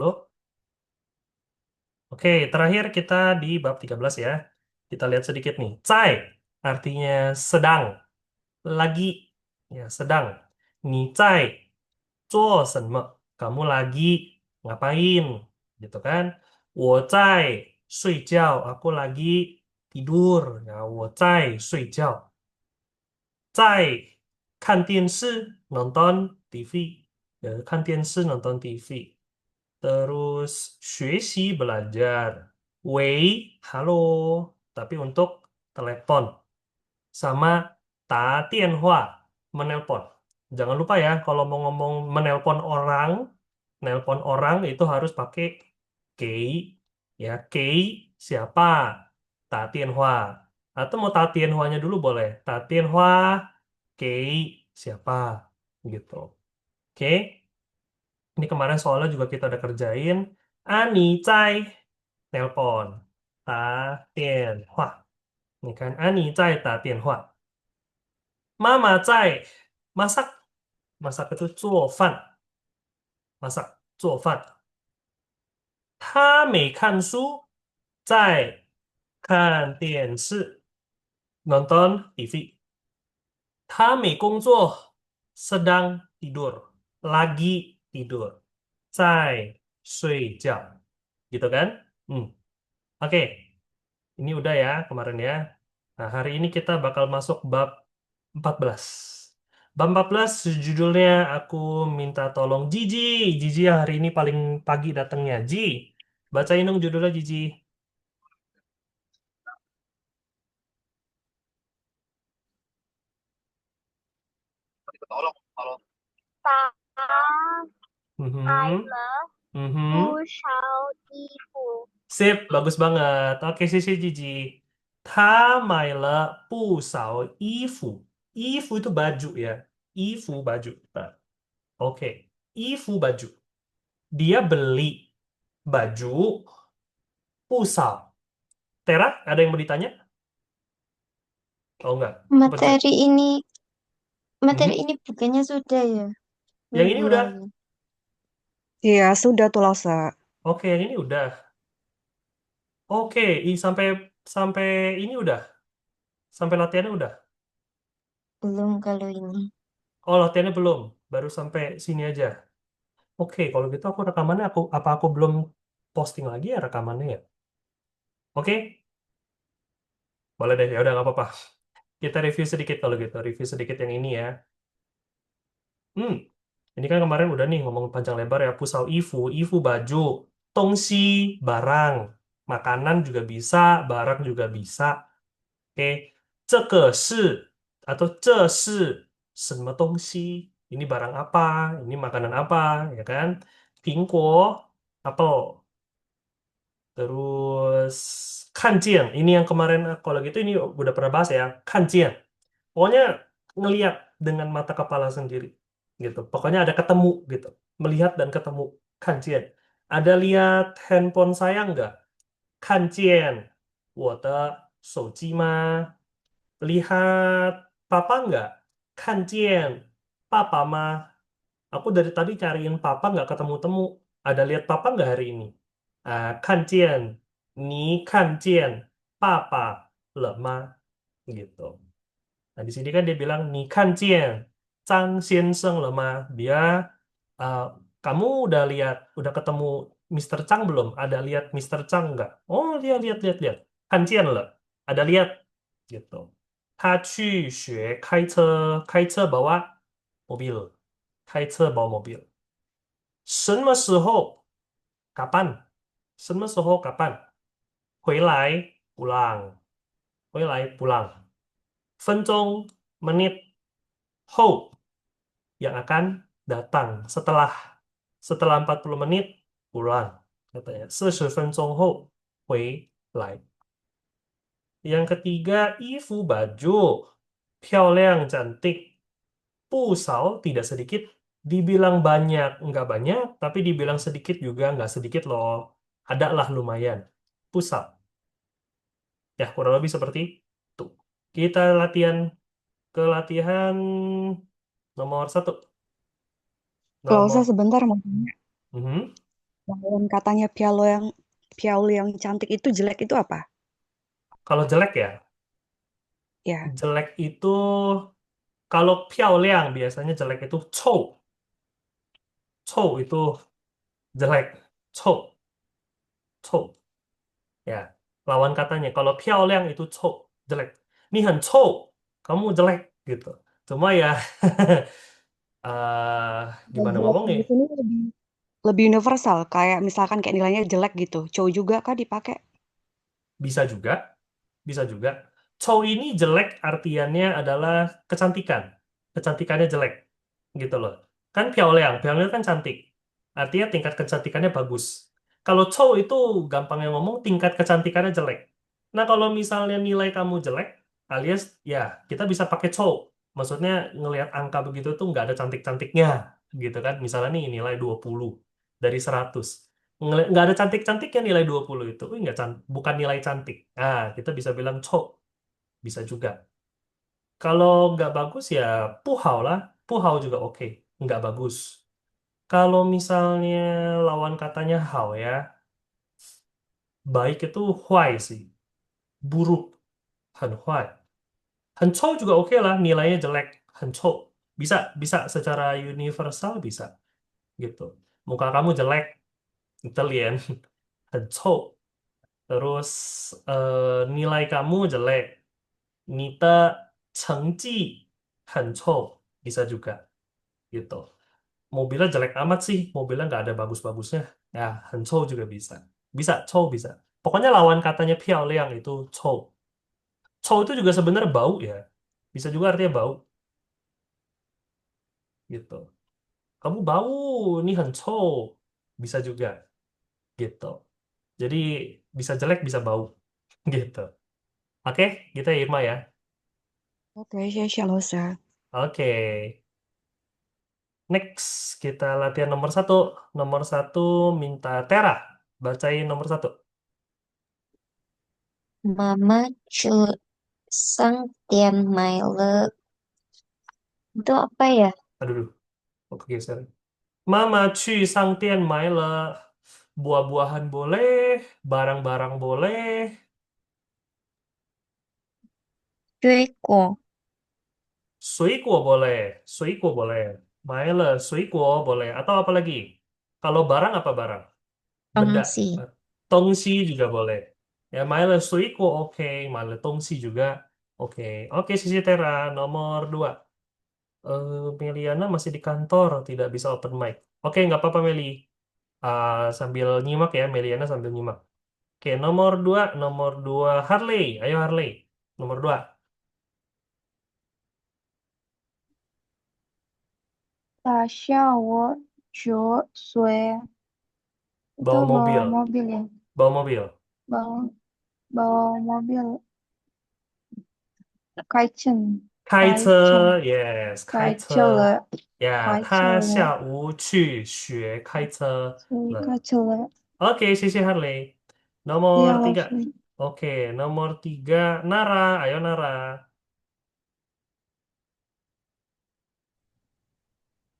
Lo? Oke, terakhir kita di bab 13 ya. Kita lihat sedikit nih. Zai artinya sedang, lagi. Ya, sedang. Ni zai zuo shenme? Kamu lagi ngapain? Gitu kan? Wo zai sui jiao. Aku lagi tidur. Ya, wo zai sui jiao. Zai kan dienshi, nonton TV. Ya, kan dienshi, nonton TV. Terus 学习 belajar. Wei, halo. Tapi untuk telepon. Sama ta tianhua, menelpon. Jangan lupa ya, kalau mau ngomong menelpon orang itu harus pakai kei. Ya, kei siapa? Ta tianhua. Atau mau ta tianhuanya dulu boleh. Ta tianhua, kei siapa? Gitu. Oke. Ini kemarin soalnya juga kita udah kerjain. Ani zai telepon. Ta tian hua. Ini kan Ani zai ta tian hua. Mama zai masak. Masak itu 做饭. Masak 做饭. 他没看书，在看电视 nonton TV. 他没工作 sedang tidur. Lagi tidur. 在睡觉. Gitu kan? Hmm. Oke, ini udah ya kemarin ya. Nah, hari ini kita bakal masuk bab 14. Bab 14 judulnya aku minta tolong Gigi. Gigi yang hari ini paling pagi datangnya. Ji, bacain dong judulnya Gigi. Ta I Mhm, love 不 mhm. 烧衣服。Sip, bagus banget. Oke, sisi Gigi. 他买了不少衣服. Ifu itu baju ya. Ifu baju. Nah, oke. Ifu baju. Dia beli baju pusau. Tera, ada yang mau ditanya? Oh enggak. Betul. Materi ini, materi Mhm. ini bukannya sudah ya Yang minggu ini udah. lalu. Iya, sudah tuh Lasa. Oke, yang ini udah. Oke, sampai sampai ini udah. Sampai latihannya udah. Belum kalau ini. Oh, latihannya belum. Baru sampai sini aja. Oke, kalau gitu aku rekamannya apa aku belum posting lagi ya rekamannya ya? Oke, boleh deh. Ya udah nggak apa-apa. Kita review sedikit kalau gitu. Review sedikit yang ini ya. Hmm, ini kan kemarin udah nih ngomong panjang lebar ya. Pusau Ifu, Ifu baju, Tongsi barang, makanan juga bisa, barang juga bisa. Oke, 这个是 atau 这是什么东西? Ini barang apa? Ini makanan apa? Ya kan? 苹果, apel. Terus 看见, ini yang kemarin kalau gitu ini udah pernah bahas ya. 看见. Pokoknya ngelihat dengan mata kepala sendiri gitu. Pokoknya ada ketemu gitu. Melihat dan ketemu. 看见. Ada lihat handphone saya nggak? 看见我的手机吗? Lihat papa nggak? 看见爸爸吗? Aku dari tadi cariin papa nggak ketemu-temu. Ada lihat papa nggak hari ini? 看见了吗? Gitu. Nah, di sini kan dia bilang, 你看见张先生了吗? Dia, uh, kamu udah lihat, udah ketemu Mister Chang belum? Ada lihat Mister Chang nggak? Oh, lihat, lihat, lihat, lihat. 看见了. Ada lihat. Gitu. 他去学开车, bawa mobil. 开车 bawa mobil. 什么时候? Kapan? 什么时候? Kapan? 回来 pulang. 回来 pulang. 分钟 menit 后 yang akan datang setelah 40 menit pulang katanya 40分钟后回来. Yang ketiga, Ifu baju 漂亮 cantik 不少 tidak sedikit, dibilang banyak nggak banyak, tapi dibilang sedikit juga nggak sedikit loh, ada lah lumayan. Pusat ya kurang lebih seperti itu. Kita latihan nomor 1. Kalau Lasa Nomor sebentar mau tanya. Mhm. Lawan katanya Piaul yang cantik itu jelek itu apa? Kalau jelek ya, Ya. jelek itu kalau 漂亮 biasanya jelek itu 臭，臭 itu jelek, 臭，臭 ya. Lawan katanya kalau 漂亮 itu 臭 jelek. 你很臭 kamu jelek gitu. Cuma ya Dan gimana jelek ngomongnya? di sini lebih universal, kayak misalkan kayak nilainya jelek gitu. Cowok juga kah dipakai? Bisa juga, bisa juga. Chow ini jelek artiannya adalah kecantikan. Kecantikannya jelek gitu loh. Kan Piaoliang, Piaoliang kan cantik. Artinya tingkat kecantikannya bagus. Kalau Chow itu gampangnya ngomong tingkat kecantikannya jelek. Nah, kalau misalnya nilai kamu jelek, alias ya kita bisa pakai Chow. Maksudnya ngelihat angka begitu tuh nggak ada cantik-cantiknya gitu kan. Misalnya nih nilai 20 dari 100. Nggak ada cantik-cantiknya nilai 20 itu. Wih, nggak bukan nilai cantik. Nah, kita bisa bilang Chow. Bisa juga. Kalau nggak bagus ya puhao lah. Puhao juga oke. Nggak bagus. Kalau misalnya lawan katanya hao ya, baik itu huai sih. Buruk. Han huai. Han chou juga oke lah, nilainya jelek. Han chou. Bisa, bisa secara universal bisa gitu. Muka kamu jelek, intelijen. Han chou. Terus nilai kamu jelek. Nita cengji han chou. Bisa juga gitu. Mobilnya jelek amat sih, mobilnya nggak ada bagus-bagusnya. Ya, Hensou juga bisa. Bisa, Chou bisa. Pokoknya lawan katanya Piaoliang itu Chou. Chou itu juga sebenarnya bau ya. Bisa juga artinya bau gitu. Kamu bau, ini Hensou. Bisa juga gitu. Jadi bisa jelek, bisa bau gitu. Oke, kita Irma ya. Oke, saya Losa. Oke, next kita latihan nomor satu. Nomor satu minta Tera. Bacain nomor satu. Mama cu sang tian mai le. Itu apa ya? Aduh, oke geser. Mama 去商店买了 buah-buahan boleh, barang-barang boleh, 水果 水果 boleh, 水果 boleh, 买了水果 boleh, atau apa lagi? Kalau barang apa barang? Benda, 东西 eh, 东西 juga boleh. Ya, 买了水果 oke, 买了东西 juga oke. Oke, Sisi Tera, nomor 2. Meliana masih di kantor, tidak bisa open mic. Oke, nggak apa-apa Meli. Sambil nyimak ya, Meliana sambil nyimak. Oke, nomor dua Harley. Ayo Harley. Nomor dua, 大象我9岁 itu bawa bawa mobil. mobil ya, Bawa mobil. bawa bawa mobil Kaichen 开 Kaichen 车，yes，开车。开车了呀，他下午去学开车了。开车了 Oke, sisi Harley. iya Nomor tiga. langsung Oke, nomor tiga Nara. Ayo Nara.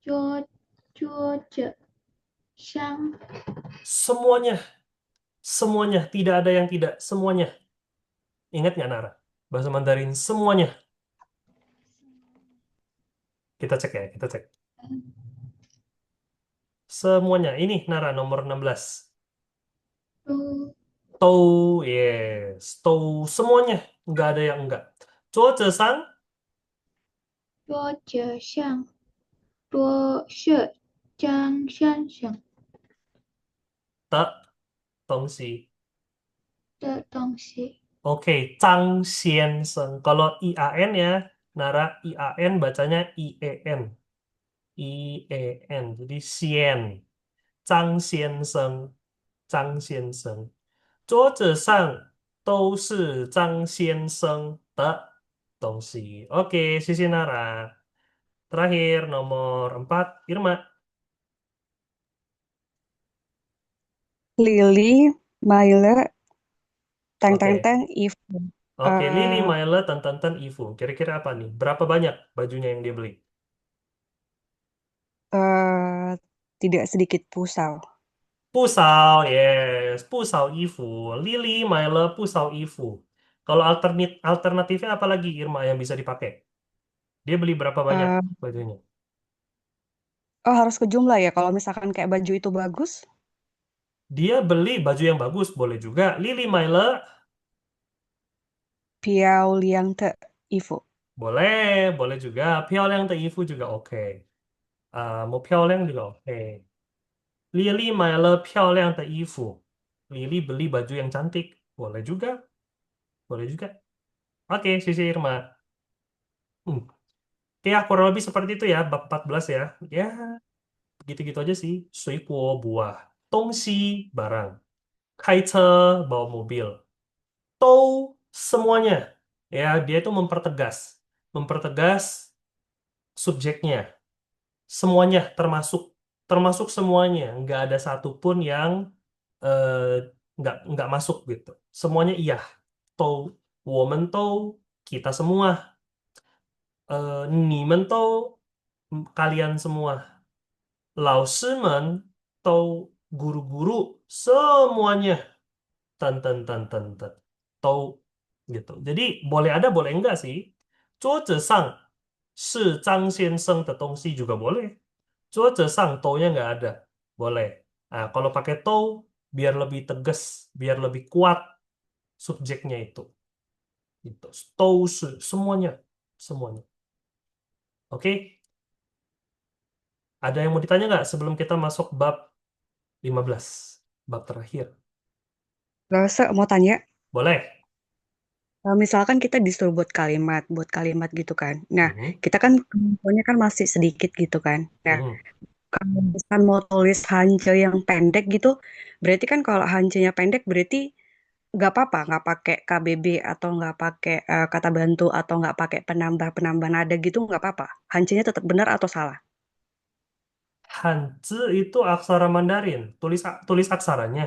捉着香 Semuanya, semuanya. Tidak ada yang tidak. Semuanya. Ingat nggak Nara? Bahasa Mandarin semuanya. Kita cek ya, kita cek. Semuanya. Ini Nara nomor 16. 捉都 yes 都 semuanya nggak ada yang enggak 桌子上捉着香多是张先生的东西 的东西 oke 张先生 kalau IAN ya Nara IAN bacanya IEN IEN jadi Sien 张先生桌子上都是张先生的东西 oke sisi Nara terakhir nomor 4 Irma. Lily, Maile, teng teng Oke. teng, If. Oke, Lily eh Maila Tantantan Ivu. Kira-kira apa nih? Berapa banyak bajunya yang dia beli? eh, tidak sedikit pusau. Pusau, yes. Pusau Ifu. Lily 买了 pusau Ifu. Kalau alternatifnya apa lagi Irma yang bisa dipakai? Dia beli berapa banyak Eh, bajunya? oh harus ke jumlah ya. Kalau misalkan kayak baju itu bagus, Dia beli baju yang bagus, boleh juga. Lily 买了 Piao Liang Te Ifu. boleh, boleh juga. 漂亮的衣服 juga oke. Mau 漂亮 juga oke. Lily 买了漂亮的衣服. Lily beli baju yang cantik. Boleh juga, boleh juga. Oke, Sisi Irma. Hmm. Ya, kurang lebih seperti itu ya, bab 14 ya. Ya, gitu-gitu aja sih. Suipo, buah. Tongxi, barang. Kaice, bawa mobil. Tou, semuanya. Ya, dia itu mempertegas. Mempertegas subjeknya. Semuanya termasuk semuanya. Nggak ada satupun yang eh, nggak masuk gitu. Semuanya iya. Tou, woman tou, kita semua. 你们都 kalian semua. 老师们 atau guru-guru semuanya ten atau gitu. Jadi boleh ada boleh enggak sih. 桌子上是张先生的东西 juga boleh. 桌子上 nya nggak ada. Boleh. Nah, kalau pakai to biar lebih tegas, biar lebih kuat subjeknya itu. Gitu. 都是 semuanya, semuanya. Oke, ada yang mau ditanya nggak sebelum kita masuk bab 15, bab terakhir? Terus mau tanya, Boleh. misalkan kita disuruh buat kalimat gitu kan. Nah, Mhm, kita kan kemampuannya kan masih sedikit gitu kan. Nah, mhm. kalau misalkan mau tulis hanje yang pendek gitu, berarti kan kalau hancenya pendek berarti nggak apa-apa, nggak pakai KBB atau nggak pakai kata bantu atau nggak pakai penambah-penambah nada gitu nggak apa-apa. Hancenya tetap benar atau salah? Hanzi itu aksara Mandarin, tulis aksaranya.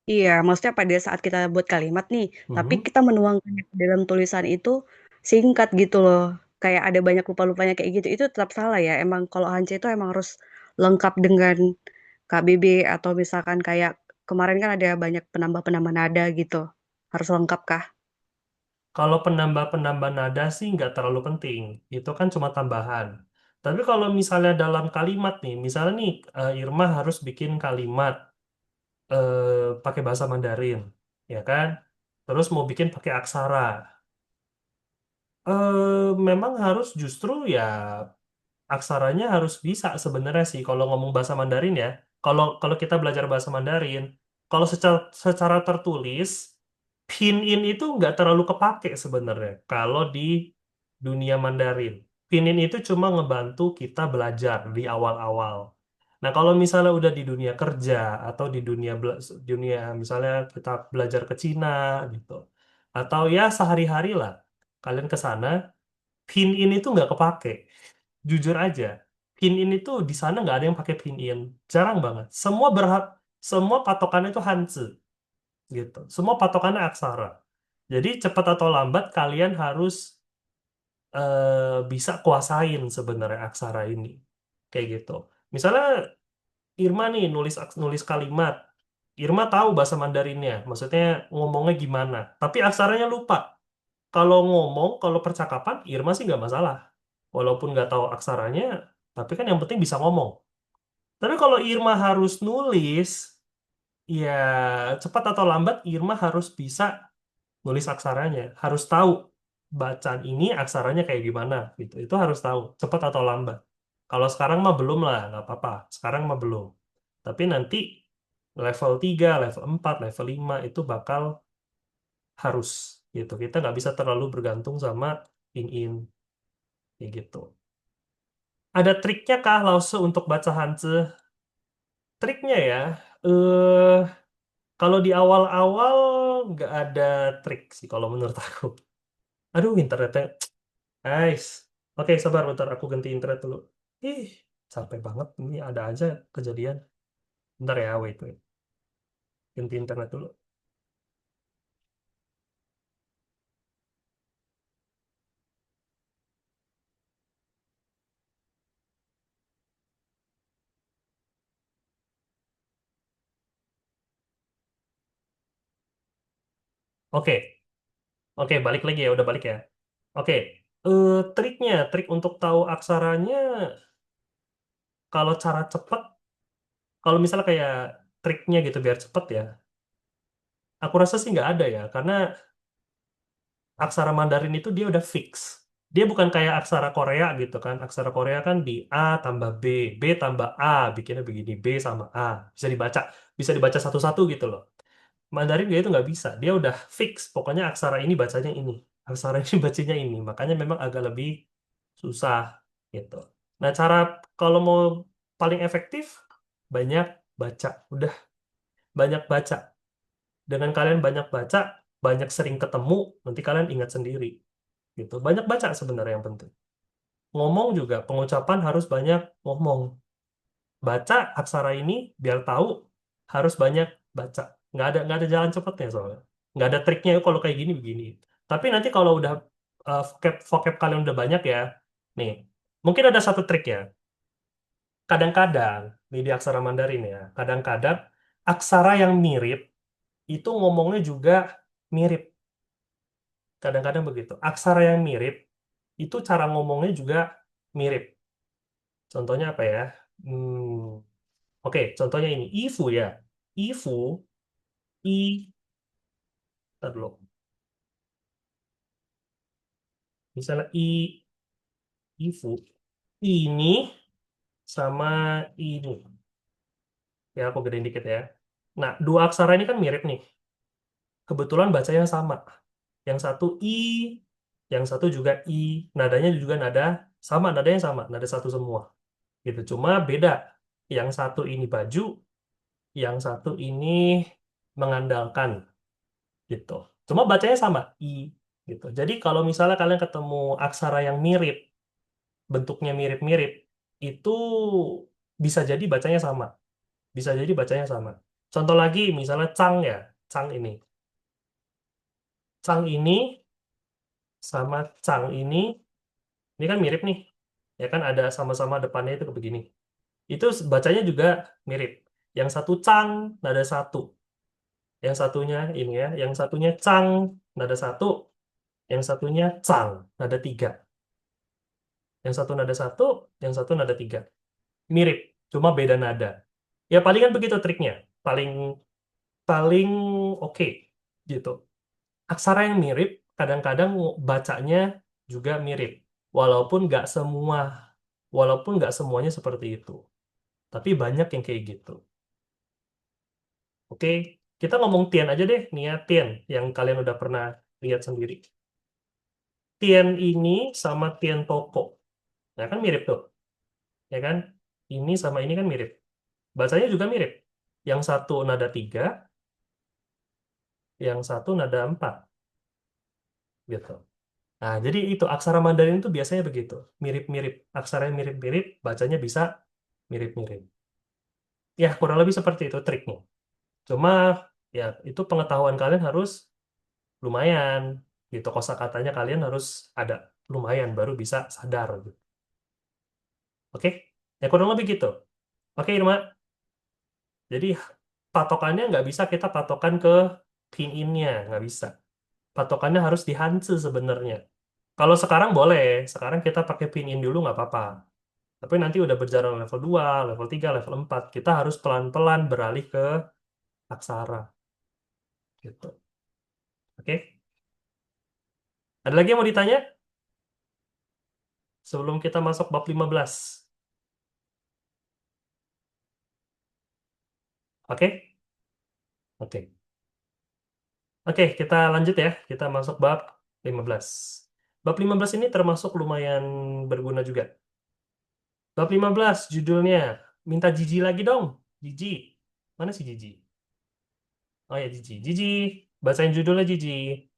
Iya, maksudnya pada saat kita buat kalimat nih, tapi Mhm. kita menuangkannya ke dalam tulisan itu singkat gitu loh. Kayak ada banyak lupa-lupanya kayak gitu. Itu tetap salah ya. Emang kalau Hance itu emang harus lengkap dengan KBB atau misalkan kayak kemarin kan ada banyak penambah-penambah nada gitu. Harus lengkap kah? Kalau penambah-penambah nada sih nggak terlalu penting, itu kan cuma tambahan. Tapi kalau misalnya dalam kalimat nih, misalnya nih Irma harus bikin kalimat pakai bahasa Mandarin, ya kan? Terus mau bikin pakai aksara. Memang harus justru ya aksaranya harus bisa sebenarnya sih kalau ngomong bahasa Mandarin ya. Kalau kalau kita belajar bahasa Mandarin, kalau secara tertulis, pinyin itu nggak terlalu kepake sebenarnya kalau di dunia Mandarin. Pinyin itu cuma ngebantu kita belajar di awal-awal. Nah, kalau misalnya udah di dunia kerja atau di dunia misalnya kita belajar ke Cina gitu. Atau ya sehari-hari lah kalian ke sana, pinyin itu nggak kepake. Jujur aja, pinyin itu di sana nggak ada yang pakai pinyin. Jarang banget. Semua patokannya itu Hanzi gitu. Semua patokannya aksara. Jadi cepat atau lambat kalian harus bisa kuasain sebenarnya aksara ini. Kayak gitu. Misalnya Irma nih nulis kalimat. Irma tahu bahasa Mandarinnya, maksudnya ngomongnya gimana. Tapi aksaranya lupa. Kalau ngomong, kalau percakapan, Irma sih nggak masalah. Walaupun nggak tahu aksaranya, tapi kan yang penting bisa ngomong. Tapi kalau Irma harus nulis, ya cepat atau lambat Irma harus bisa nulis aksaranya. Harus tahu bacaan ini aksaranya kayak gimana gitu. Itu harus tahu, cepat atau lambat. Kalau sekarang mah belum lah, nggak apa-apa. Sekarang mah belum. Tapi nanti level 3, level 4, level 5 itu bakal harus gitu. Kita nggak bisa terlalu bergantung sama in kayak gitu. Ada triknya kah Lause untuk baca Hanzi? Triknya ya, eh kalau di awal-awal nggak ada trik sih kalau menurut aku. Aduh, internetnya, guys. Oke, sabar bentar, aku ganti internet dulu. Ih, capek banget. Ini ada aja kejadian. Bentar ya, wait. Ganti internet dulu. Oke, oke, balik lagi ya, udah balik ya. Oke, trik untuk tahu aksaranya, kalau cara cepet, kalau misalnya kayak triknya gitu biar cepet ya, aku rasa sih nggak ada ya, karena aksara Mandarin itu dia udah fix. Dia bukan kayak aksara Korea gitu kan. Aksara Korea kan di A tambah B tambah A, bikinnya begini, B sama A. Bisa dibaca satu-satu gitu loh. Mandarin dia itu nggak bisa. Dia udah fix. Pokoknya aksara ini bacanya ini. Aksara ini bacanya ini. Makanya memang agak lebih susah gitu. Nah, cara kalau mau paling efektif, banyak baca. Udah banyak baca. Dengan kalian banyak baca, banyak sering ketemu, nanti kalian ingat sendiri gitu. Banyak baca sebenarnya yang penting. Ngomong juga, pengucapan harus banyak ngomong. Baca aksara ini biar tahu, harus banyak baca. Nggak ada jalan cepatnya soalnya. Nggak ada triknya kalau kayak gini begini. Tapi nanti kalau udah vocab kalian udah banyak ya, nih mungkin ada satu trik ya. Kadang-kadang di aksara Mandarin ya, kadang-kadang aksara yang mirip itu ngomongnya juga mirip. Kadang-kadang begitu. Aksara yang mirip itu cara ngomongnya juga mirip. Contohnya apa ya? Oke, contohnya ini. Ifu ya. Ifu, i, ntar dulu. Misalnya ifu. Ini sama ini. Ya, aku gedein dikit ya. Nah, dua aksara ini kan mirip nih. Kebetulan bacanya sama. Yang satu i, yang satu juga i. Nadanya juga nadanya sama, nada satu semua. Gitu. Cuma beda. Yang satu ini baju, yang satu ini mengandalkan gitu. Cuma bacanya sama i gitu. Jadi kalau misalnya kalian ketemu aksara yang mirip, bentuknya mirip-mirip, itu bisa jadi bacanya sama. Bisa jadi bacanya sama. Contoh lagi misalnya Cang ya, Cang ini. Cang ini sama Cang ini kan mirip nih. Ya kan ada sama-sama depannya itu begini. Itu bacanya juga mirip. Yang satu Cang, nada satu. Yang satunya ini ya, yang satunya Cang, nada satu. Yang satunya Cang, nada tiga. Yang satu nada satu, yang satu nada tiga. Mirip, cuma beda nada. Ya palingan begitu triknya. Paling paling oke gitu. Aksara yang mirip, kadang-kadang bacanya juga mirip. Walaupun nggak semua, walaupun nggak semuanya seperti itu. Tapi banyak yang kayak gitu. Oke, kita ngomong Tian aja deh, nih ya, Tian, yang kalian udah pernah lihat sendiri. Tian ini sama Tian Toko. Nah kan mirip tuh, ya kan? Ini sama ini kan mirip. Bacanya juga mirip. Yang satu nada tiga, yang satu nada empat, gitu. Nah, jadi itu aksara Mandarin itu biasanya begitu, mirip-mirip. Aksara yang mirip-mirip, bacanya bisa mirip-mirip. Ya, kurang lebih seperti itu triknya. Cuma, ya itu pengetahuan kalian harus lumayan, gitu. Kosakatanya kalian harus ada lumayan, baru bisa sadar. Gitu. Oke? Ya, kurang lebih gitu. Oke, Irma. Jadi, patokannya nggak bisa kita patokan ke pinginnya, nggak bisa. Patokannya harus di Hanzi sebenarnya. Kalau sekarang boleh, sekarang kita pakai pin-in dulu nggak apa-apa. Tapi nanti udah berjalan level 2, level 3, level 4, kita harus pelan-pelan beralih ke aksara. Gitu. Oke? Ada lagi yang mau ditanya sebelum kita masuk bab 15? Oke? Oke. Oke, kita lanjut ya. Kita masuk bab 15. Bab 15 ini termasuk lumayan berguna juga. Bab 15 judulnya, minta Jiji lagi dong. Jiji. Mana sih Jiji? Oh ya, Jiji. Jiji, bacain judulnya Jiji.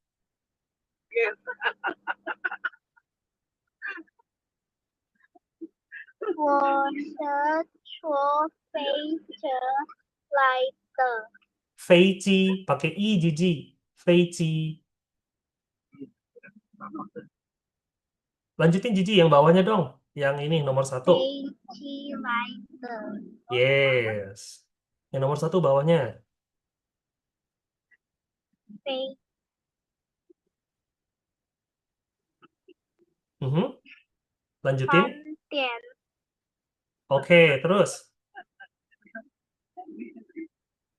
我乘坐飞车来的。飞机, pakai i Jiji. 飞机. Lanjutin Jiji yang bawahnya dong. Yang ini nomor satu. 飞机来的，Yes. Yang nomor satu bawahnya.飞 Mhm. Lanjutin. 3点 Oke, terus.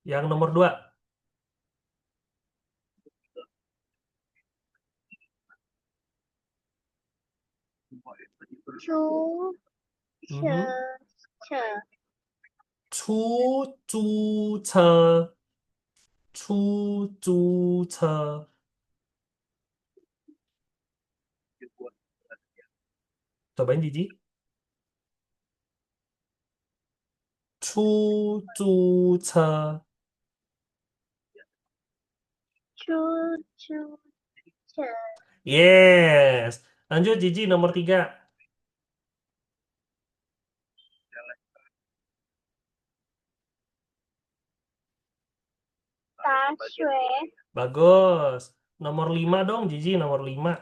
Yang nomor 2. 出 Mhm. 车出租车，出租车。Cobain Gigi. 出租车。出租车 Yes. Lanjut Gigi nomor 3. 打水 Bagus. Nomor 5 dong Gigi, nomor 5.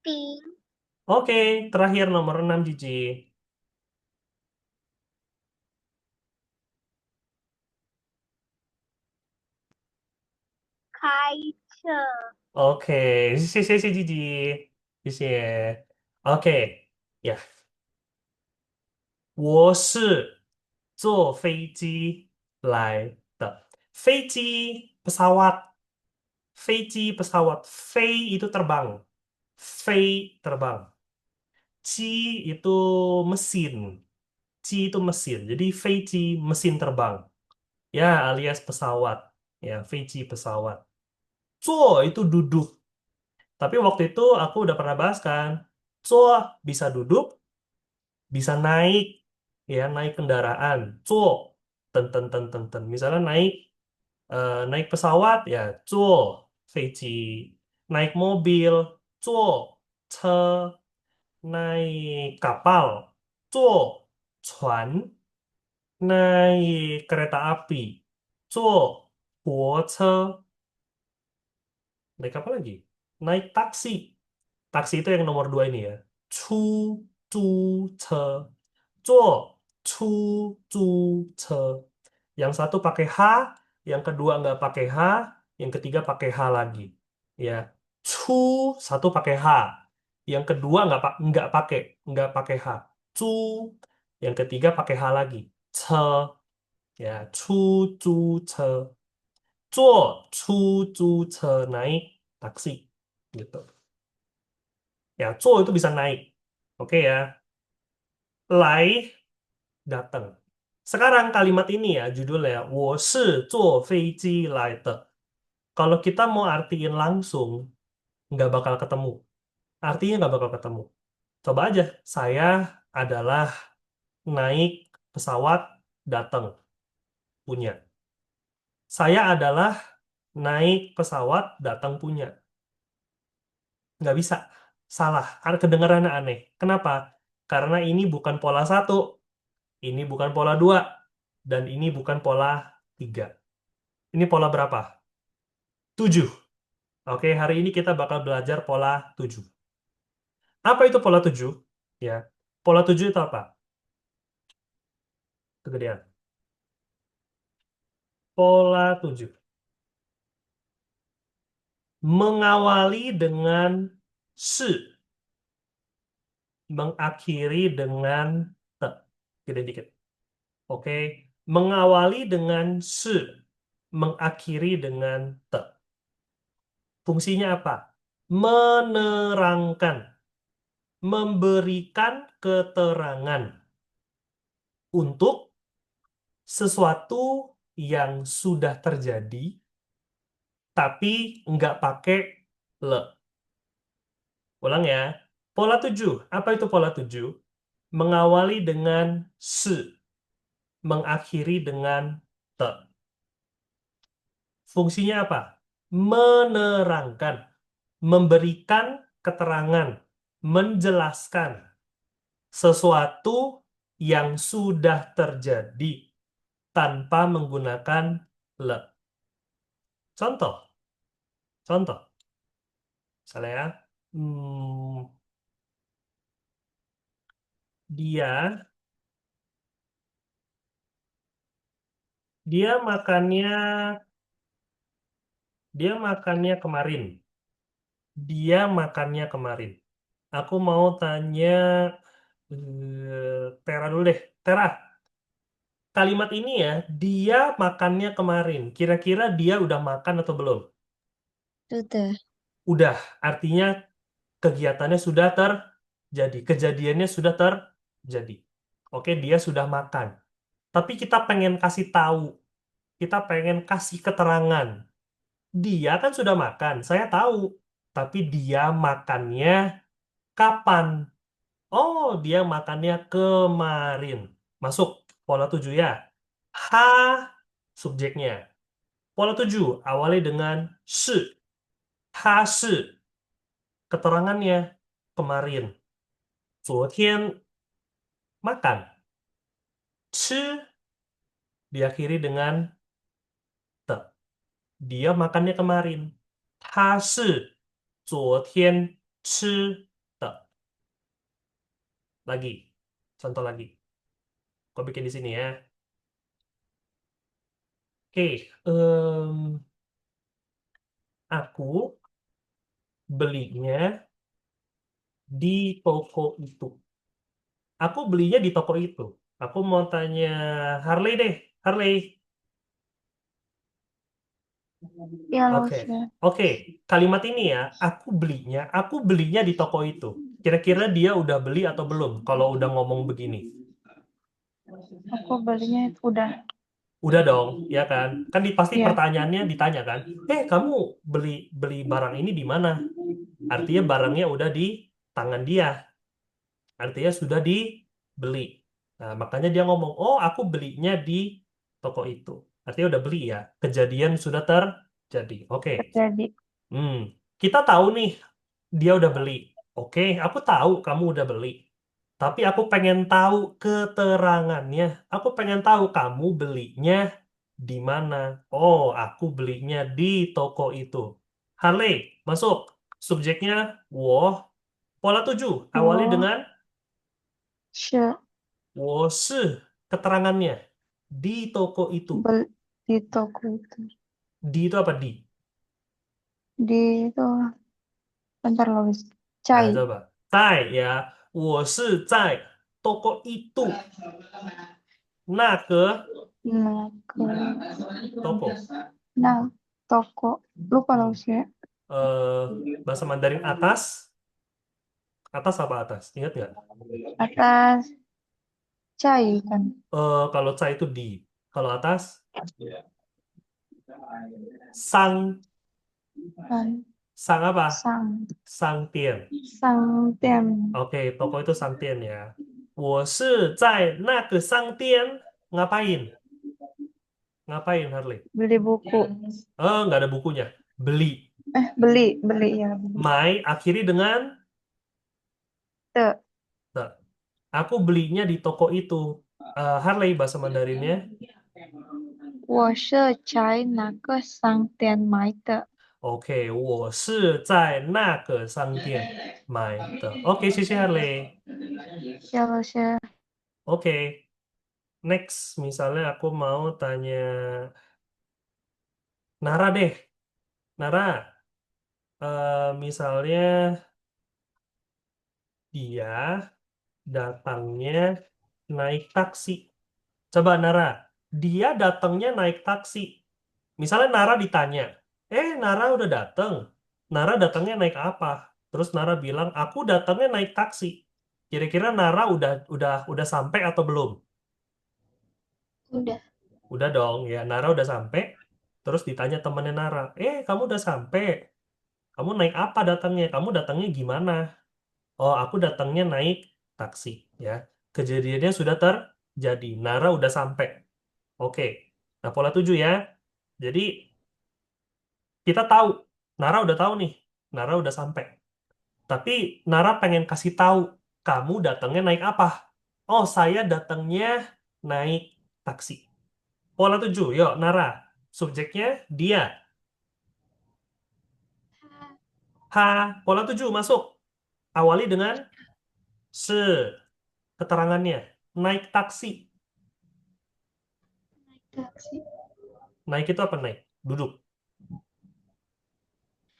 冰 Oke, terakhir nomor 6 Gigi. 开车 Oke, 谢谢 Gigi. 谢谢. Oke, ya. 我是坐飞机来的. 飞机 pesawat. 飞机 pesawat. 飞 itu terbang. 飞 terbang. Ci itu mesin. Ci itu mesin. Jadi 飞机 mesin terbang. Ya, alias pesawat. Ya, 飞机 pesawat. Zuo itu duduk. Tapi waktu itu aku udah pernah bahas kan. Zuo bisa duduk, bisa naik. Ya, naik kendaraan. Zuo. Ten, ten, ten, ten, ten. Misalnya naik pesawat, ya, zuo. 飞机. Naik mobil, zuo. Ce. Naik kapal, zuo. Cuan. Naik kereta api, zuo. Huoce. Naik apa lagi? Naik taksi. Taksi itu yang nomor 2 ini ya. Chu zu ce. Zuo chu zu ce. Yang satu pakai H, yang kedua nggak pakai H, yang ketiga pakai H lagi. Ya. Chu satu pakai H. Yang kedua nggak pakai H. Zu. Yang ketiga pakai H lagi. Ce. Ya. Chu zu ce. Zuo chu zu ce, naik taksi. Gitu. Ya, zuo itu bisa naik. Oke ya. Lai datang. Sekarang kalimat ini ya judulnya 我是坐飞机来的. Kalau kita mau artiin langsung nggak bakal ketemu. Artinya nggak bakal ketemu. Coba aja. Saya adalah naik pesawat datang punya. Saya adalah naik pesawat datang punya. Nggak bisa. Salah. Kedengarannya aneh. Kenapa? Karena ini bukan pola satu. Ini bukan pola 2 dan ini bukan pola 3. Ini pola berapa? 7. Oke, hari ini kita bakal belajar pola 7. Apa itu pola 7? Ya. Pola 7 itu apa? Kegedean. Pola 7. Mengawali dengan se, mengakhiri dengan te. Gede dikit. Oke. Mengawali dengan se, mengakhiri dengan te. Fungsinya apa? Menerangkan, memberikan keterangan untuk sesuatu yang sudah terjadi, tapi nggak pakai le. Ulang ya. Pola 7. Apa itu pola 7? Mengawali dengan se, mengakhiri dengan te. Fungsinya apa? Menerangkan, memberikan keterangan, menjelaskan sesuatu yang sudah terjadi tanpa menggunakan le. Contoh, contoh. Misalnya ya, hmm, dia dia makannya Dia makannya kemarin. Dia makannya kemarin. Aku mau tanya Tera dulu deh. Tera, kalimat ini ya, dia makannya kemarin. Kira-kira dia udah makan atau belum? Sudah. Udah, artinya kegiatannya sudah terjadi. Kejadiannya sudah terjadi. Oke, dia sudah makan. Tapi kita pengen kasih tahu, kita pengen kasih keterangan. Dia kan sudah makan, saya tahu. Tapi dia makannya kapan? Oh, dia makannya kemarin. Masuk pola 7 ya. Ha, subjeknya. Pola 7 awali dengan shi. Ha shi, keterangannya kemarin. 昨天 makan. Ci diakhiri dengan te. Dia makannya kemarin. 他是昨天吃的. Lagi. Contoh lagi. Kau bikin di sini ya. Oke. Aku belinya di toko itu. Aku belinya di toko itu. Aku mau tanya Harley deh. Harley. Ya, Oke. Lause. Oke. Kalimat ini ya, aku belinya di toko itu. Kira-kira dia udah beli atau belum kalau udah ngomong begini? Aku belinya udah. Udah dong, ya kan? Kan pasti Ya. pertanyaannya ditanya kan, kamu beli beli barang ini di mana? Artinya barangnya udah di tangan dia, artinya sudah dibeli. Nah, makanya dia ngomong, oh aku belinya di toko itu. Artinya udah beli ya, kejadian sudah terjadi. Oke. Terjadi. Hmm, kita tahu nih dia udah beli. Oke, aku tahu kamu udah beli. Tapi aku pengen tahu keterangannya. Aku pengen tahu kamu belinya di mana. Oh, aku belinya di toko itu. Harley, masuk. Subjeknya, wo. Pola 7 awali Oh, dengan 是 wo shi. Keterangannya. Di toko itu. di toko itu. Di itu apa di? Di itu. Bentar, Lause. Nah, Cai. coba. 在 ya. 我是在 toko itu. 那个 Nah, ke. toko. Nah, toko. Lupa, Hmm. Lause. Eh, bahasa Mandarin atas. Atas apa atas? Ingat nggak? Atas cai kan. Kalau ca itu di. Kalau atas, sang. Kan. Sang apa? Sang. Sang tian. Sang tian. Oke, toko itu sang tian ya. 我是在那个商店. Ngapain? Ngapain, Harley? Beli buku. Nggak ada bukunya. Beli. Beli. Beli ya. Beli. Mai akhiri dengan Te. te. Aku belinya di toko itu. Harley bahasa Mandarinnya. 我是在那个商店买的。OK，我是在那个商店买的。OK，谢谢 Harley。Ya, Lause. Oke, next misalnya aku mau tanya Nara deh. Nara, misalnya dia datangnya naik taksi. Coba Nara, dia datangnya naik taksi. Misalnya Nara ditanya, Nara udah datang. Nara datangnya naik apa? Terus Nara bilang, aku datangnya naik taksi. Kira-kira Nara udah sampai atau belum? Udah. Udah dong, ya Nara udah sampai. Terus ditanya temannya Nara, kamu udah sampai. Kamu naik apa datangnya? Kamu datangnya gimana? Oh, aku datangnya naik taksi. Ya, kejadiannya sudah terjadi. Nara udah sampai. Oke. Nah, pola 7 ya. Jadi kita tahu, Nara udah tahu nih. Nara udah sampai. Tapi Nara pengen kasih tahu, kamu datangnya naik apa? Oh, saya datangnya naik taksi. Pola 7, yuk Nara. Subjeknya dia. Ha, pola 7 masuk. Awali dengan se. Keterangannya. Naik taksi. Taksi. Naik itu apa naik? Duduk.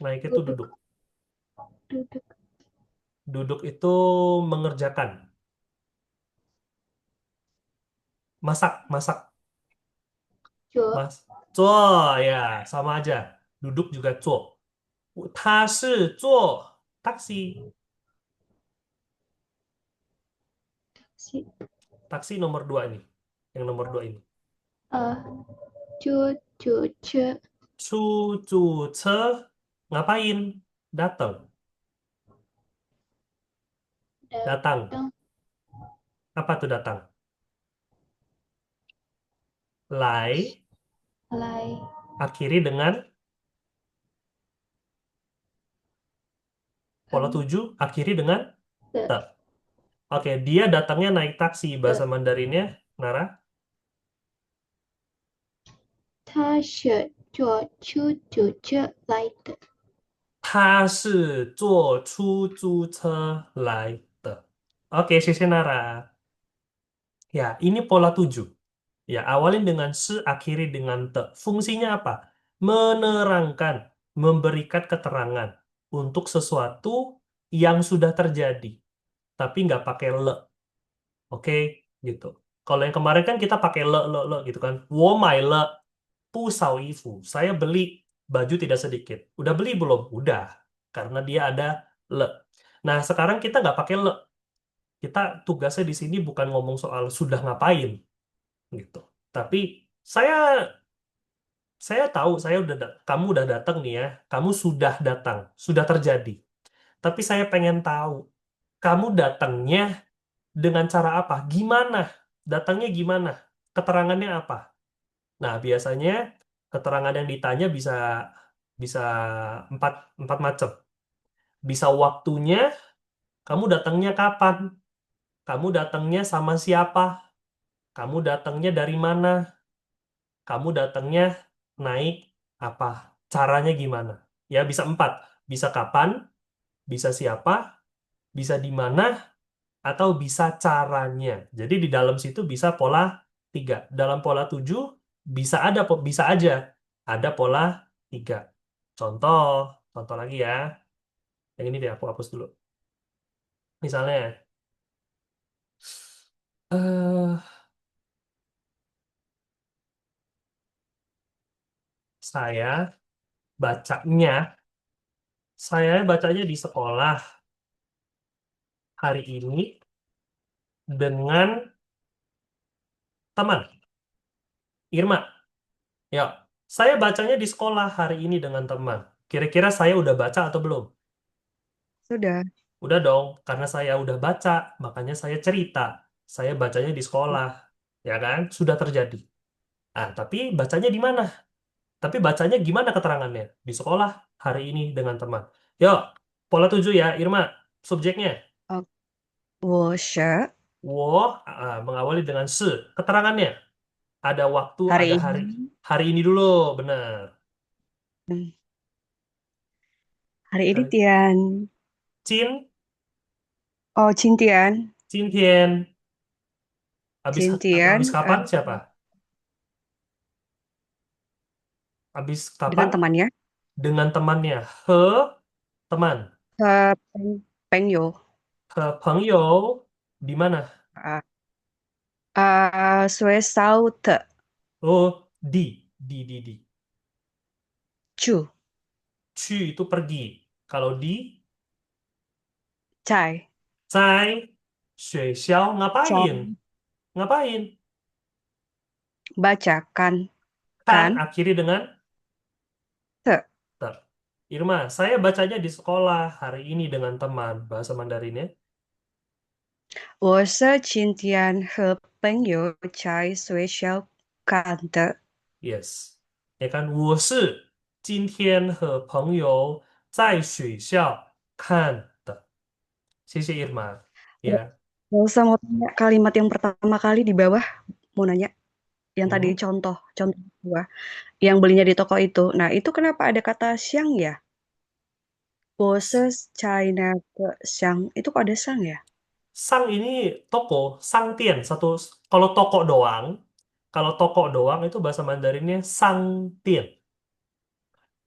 Naik itu Duduk. duduk. Duduk. Duduk itu mengerjakan. Masak, masak. 坐 Mas. 坐 ya, sama aja. Duduk juga 坐. 他是坐 taksi. si Taksi nomor 2 ini. Yang nomor 2 ini. 坐车 Cucu ngapain? Datang. Datang. datang Apa tuh datang? Lai. lai Akhiri dengan pola kan 7. Akhiri dengan de te. Oke, dia datangnya naik taksi. Bahasa 的 Mandarinnya, Nara. 他是坐出租车来的。他是坐出租车来的. Oke, Sisi Nara. Ya, ini pola 7. Ya, awalin dengan se, akhiri dengan te. Fungsinya apa? Menerangkan, memberikan keterangan untuk sesuatu yang sudah terjadi, tapi nggak pakai le. Oke, gitu. Kalau yang kemarin kan kita pakai le gitu kan. 我买了不少衣服. Saya beli baju tidak sedikit. Udah beli belum? Udah. Karena dia ada le. Nah, sekarang kita nggak pakai le. Kita tugasnya di sini bukan ngomong soal sudah ngapain gitu. Tapi saya saya tahu kamu udah datang nih ya. Kamu sudah datang, sudah terjadi. Tapi saya pengen tahu kamu datangnya dengan cara apa? Gimana? Datangnya gimana? Keterangannya apa? Nah, biasanya keterangan yang ditanya bisa bisa empat empat macam. Bisa waktunya, kamu datangnya kapan? Kamu datangnya sama siapa? Kamu datangnya dari mana? Kamu datangnya naik apa? Caranya gimana? Ya, bisa empat. Bisa kapan, bisa siapa, bisa di mana, atau bisa caranya. Jadi di dalam situ bisa pola 3. Dalam pola 7 bisa aja ada pola 3. Contoh, contoh lagi ya. Yang ini deh aku hapus dulu. Misalnya, eh saya bacanya, saya bacanya di sekolah hari ini dengan teman Irma. Ya, saya bacanya di sekolah hari ini dengan teman. Kira-kira saya udah baca atau belum? Sudah. Udah dong, karena saya udah baca, makanya saya cerita. Saya bacanya di sekolah, ya kan? Sudah terjadi. Ah, tapi bacanya di mana? Tapi bacanya gimana keterangannya? Di sekolah, hari ini dengan teman. Yuk, pola 7 ya, Irma. Subjeknya. 哦，我是 Mengawali dengan se. Keterangannya. Ada waktu, ada hari hari. ini, Hari ini dulu, benar. hmm, hari ini Hari. Tian. Cin, Oh, Cintian, 今天. Habis Cintian kapan? Siapa? Habis dengan kapan? temannya Dengan temannya. Teman. ke Pengyo. 朋友 di mana? Ah, Sue Sao Te Oh, di. Chu Cu itu pergi. Kalau di, Chai 在学校 ngapain? Chai Ngapain? bacakan Kan kan akhiri dengan te. te. Irma, saya bacanya di sekolah hari ini dengan teman. Bahasa Mandarinnya. 我是今天和朋友在学校看的。Yes. Ya kan? 我是今天和朋友在学校看的. 谢谢 Irma. Ya. Gak usah mau tanya kalimat yang pertama kali di bawah, mau nanya yang tadi Hmm. contoh contoh gua yang belinya di toko itu. Nah, itu kenapa ada kata siang ya? Boses China ke siang itu kok ada sang ya? Sang ini toko, sang tian satu. Kalau toko doang itu bahasa Mandarinnya sang tian.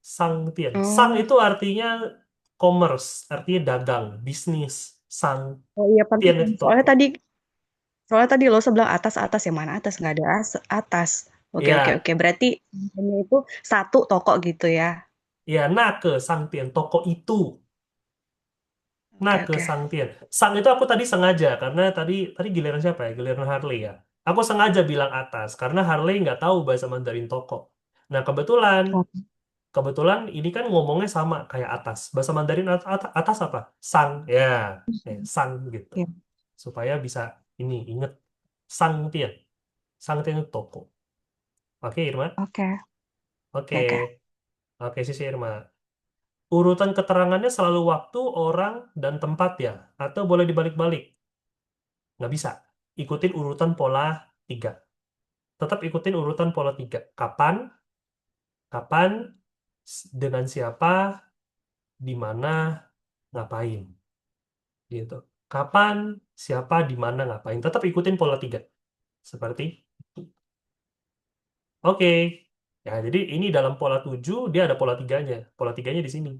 Sang tian. Sang Oh, itu artinya commerce, artinya dagang, bisnis. Sang oh iya tian pantesan. itu toko. Soalnya tadi lo sebelah atas atas yang mana atas nggak ada atas. Oke oke Ya, oke. Berarti ini itu satu toko gitu ya. ya, ke sang tian, toko itu. Oke Ke oke. sang tian. Sang itu aku tadi sengaja karena tadi tadi giliran siapa ya? Giliran Harley ya. Aku sengaja bilang atas karena Harley nggak tahu bahasa Mandarin toko. Nah, Oke. kebetulan ini kan ngomongnya sama kayak atas. Bahasa Mandarin atas apa? Sang. Ya, sang gitu. Ya. Supaya bisa ini inget sang tian. Sang tian itu toko. Oke, Irma. Oke Oke. oke oke. Oke, sisi Irma. Urutan keterangannya selalu waktu, orang, dan tempat ya? Atau boleh dibalik-balik? Nggak bisa. Ikutin urutan pola 3. Tetap ikutin urutan pola 3. Kapan, kapan, dengan siapa, di mana, ngapain. Gitu. Kapan, siapa, di mana, ngapain. Tetap ikutin pola 3. Seperti itu. Oke. Ya, jadi ini dalam pola 7 dia ada pola tiganya. Pola tiganya di sini.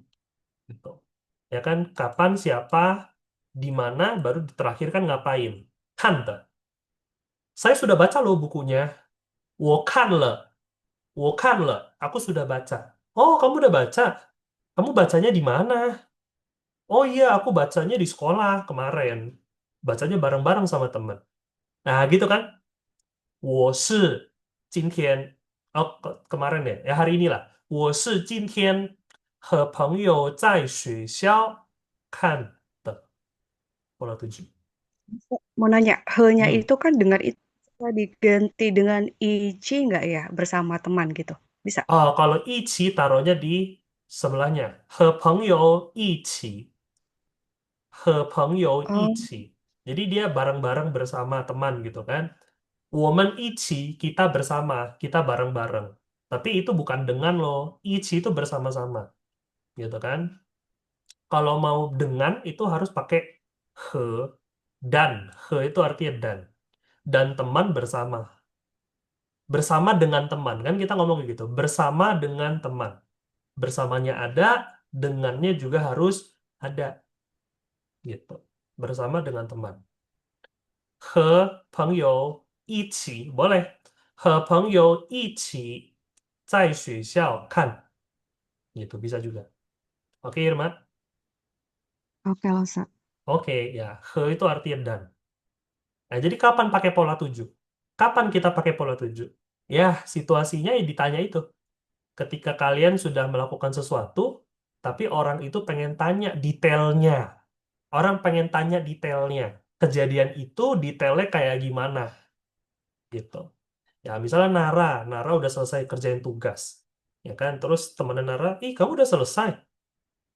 Gitu. Ya kan, kapan, siapa, di mana, baru terakhir kan ngapain. Kan, saya sudah baca loh bukunya. 我看了, aku sudah baca. Oh, kamu udah baca? Kamu bacanya di mana? Oh iya, aku bacanya di sekolah kemarin. Bacanya bareng-bareng sama temen. Nah, gitu kan? 我是今天, oh, kemarin ya, hari inilah. 我是今天和朋友在学校看的 pola 7. Mau nanya, he-nya Hmm. itu kan dengan itu bisa diganti dengan ichi nggak ya bersama teman gitu? Bisa. Oh, kalau 一起 taruhnya di sebelahnya. 和朋友一起. Oh, Jadi dia bareng-bareng bersama teman gitu kan. 我们一起, kita bersama, kita bareng-bareng. Tapi itu bukan dengan loh. 一起 itu bersama-sama gitu kan. Kalau mau dengan itu harus pakai he dan. He itu artinya dan. Dan teman bersama. Bersama dengan teman kan kita ngomong gitu. Bersama dengan teman. Bersamanya ada, dengannya juga harus ada gitu. Bersama dengan teman. 和朋友一起 boleh 和朋友一起在学校看 gitu bisa juga. Oke, Irma. oke Losa. Oke, ya. He itu artinya dan. Nah, jadi kapan pakai pola 7? Kapan kita pakai pola 7? Ya, situasinya ya ditanya itu. Ketika kalian sudah melakukan sesuatu, tapi orang itu pengen tanya detailnya. Orang pengen tanya detailnya. Kejadian itu detailnya kayak gimana gitu. Ya, misalnya Nara udah selesai kerjain tugas. Ya kan? Terus temennya Nara, "Ih, kamu udah selesai.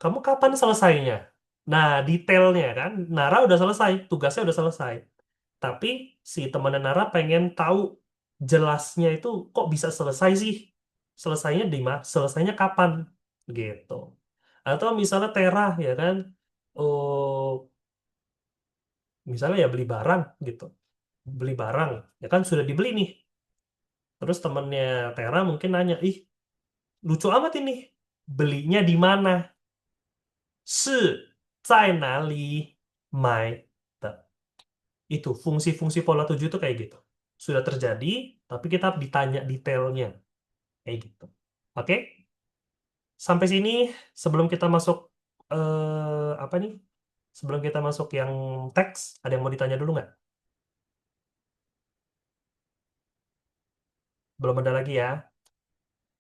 Kamu kapan selesainya?" Nah, detailnya kan, Nara udah selesai, tugasnya udah selesai. Tapi si temennya Nara pengen tahu jelasnya itu kok bisa selesai sih? Selesainya di mana? Selesainya kapan? Gitu. Atau misalnya Tera, ya kan? Oh, misalnya ya beli barang gitu. Beli barang, ya kan sudah dibeli nih. Terus temennya Tera mungkin nanya, "Ih, lucu amat ini. Belinya di mana?" 是在哪里买的? Itu fungsi-fungsi pola 7 itu kayak gitu. Sudah terjadi, tapi kita ditanya detailnya. Kayak gitu. Oke? Sampai sini sebelum kita masuk apa nih? Sebelum kita masuk yang teks, ada yang mau ditanya dulu nggak? Belum ada lagi ya.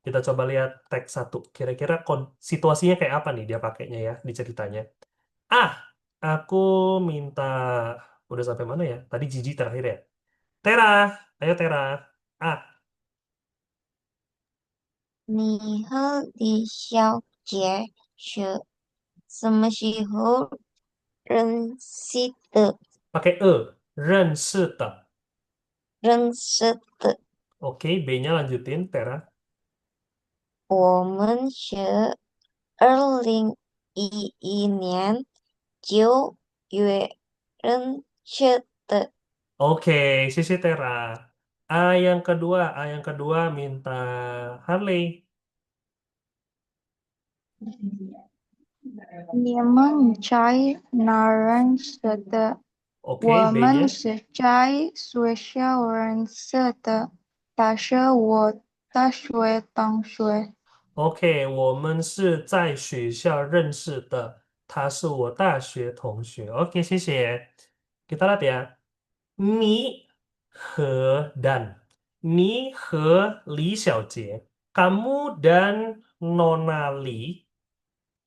Kita coba lihat teks satu. Kira-kira situasinya kayak apa nih dia pakainya ya di ceritanya. Ah, aku minta udah sampai mana ya? Tadi Gigi terakhir ya. Tera, ayo Tera. Ah, 你和李小姐是什么时候认识的？pakai e. 认识的. 认识的。Oke, B-nya lanjutin, Tera. 我们是2011年9月认识的。Oke, sisi Tera. A yang kedua minta Harley. 你们在哪认识的？Oke, 我们 B-nya. 是在学校认识的。他是我大学同学。OK，我们是在学校认识的，他是我大学同学。OK，谢谢。Kita lihat ya. 你和 dan. 你和李小姐, kamu dan Nona Li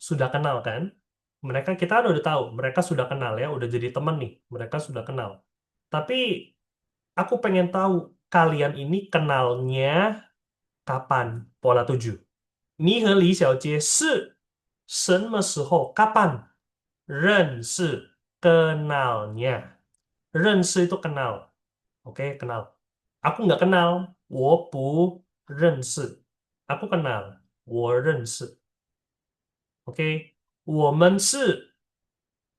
sudah kenal kan? Mereka kita kan udah tahu, mereka sudah kenal ya, udah jadi teman nih, mereka sudah kenal. Tapi aku pengen tahu kalian ini kenalnya kapan? Pola 7. 你和李小姐是什么时候 kapan 认识 kenalnya? 认识 itu kenal. Oke, kenal. Aku nggak kenal. 我不认识. Aku kenal. 我认识. Oke. 我们是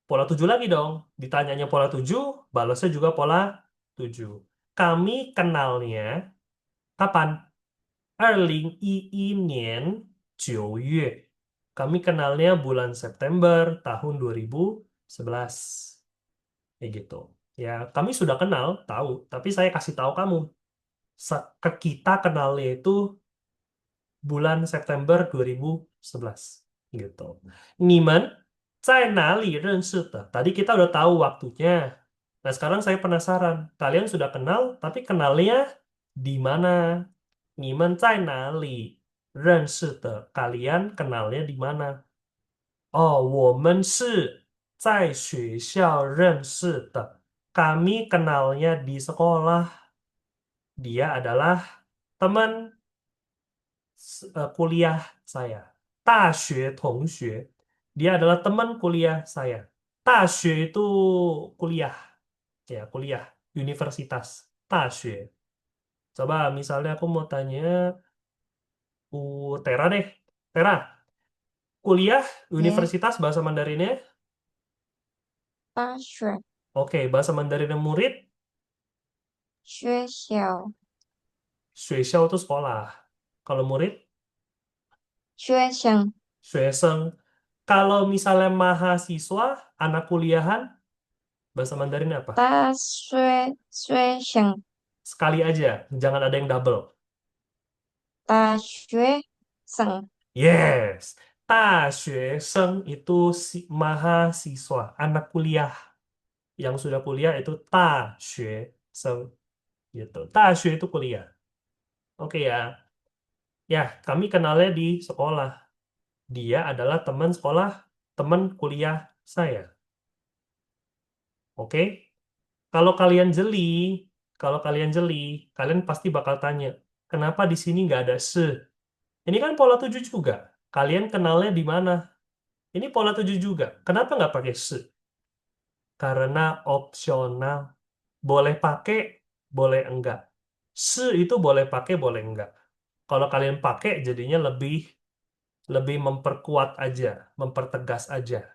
pola 7 lagi dong. Ditanyanya pola 7, balasnya juga pola 7. Kami kenalnya kapan? 2011年9月. Kami kenalnya bulan September tahun 2011. Kayak gitu. Ya, kami sudah kenal, tahu. Tapi saya kasih tahu kamu. Ke kita kenalnya itu bulan September 2011. Gitu. 你们在哪里认识的? Tadi kita udah tahu waktunya. Nah, sekarang saya penasaran. Kalian sudah kenal, tapi kenalnya di mana? 你们在哪里认识的? Kalian kenalnya di mana? Oh, 我们是在学校认识的. Kami kenalnya di sekolah. Dia adalah teman kuliah saya. 大学同学. Dia adalah teman kuliah saya. 大学 itu kuliah. Ya, kuliah. Universitas. 大学. Coba misalnya aku mau tanya Tera deh. Tera, kuliah Ya, universitas bahasa Mandarinnya. 大学 Oke, bahasa Mandarinnya murid. 学校 Shueshao itu sekolah. Kalau murid, 学生 Shuesheng. Kalau misalnya mahasiswa, anak kuliahan, bahasa Mandarinnya apa? 大学生 Sekali aja, jangan ada yang double. 大学生 Yes, 大学生 itu mahasiswa, anak kuliah. Yang sudah kuliah itu 大学生 gitu. 大学 itu kuliah. Oke ya. Ya, kami kenalnya di sekolah. Dia adalah teman sekolah, teman kuliah saya. Oke? Kalau kalian jeli, kalau kalian jeli, kalian pasti bakal tanya, kenapa di sini nggak ada se? Ini kan pola 7 juga. Kalian kenalnya di mana? Ini pola 7 juga. Kenapa nggak pakai se? Karena opsional. Boleh pakai, boleh enggak. Se itu boleh pakai, boleh enggak. Kalau kalian pakai, jadinya lebih lebih memperkuat aja, mempertegas aja.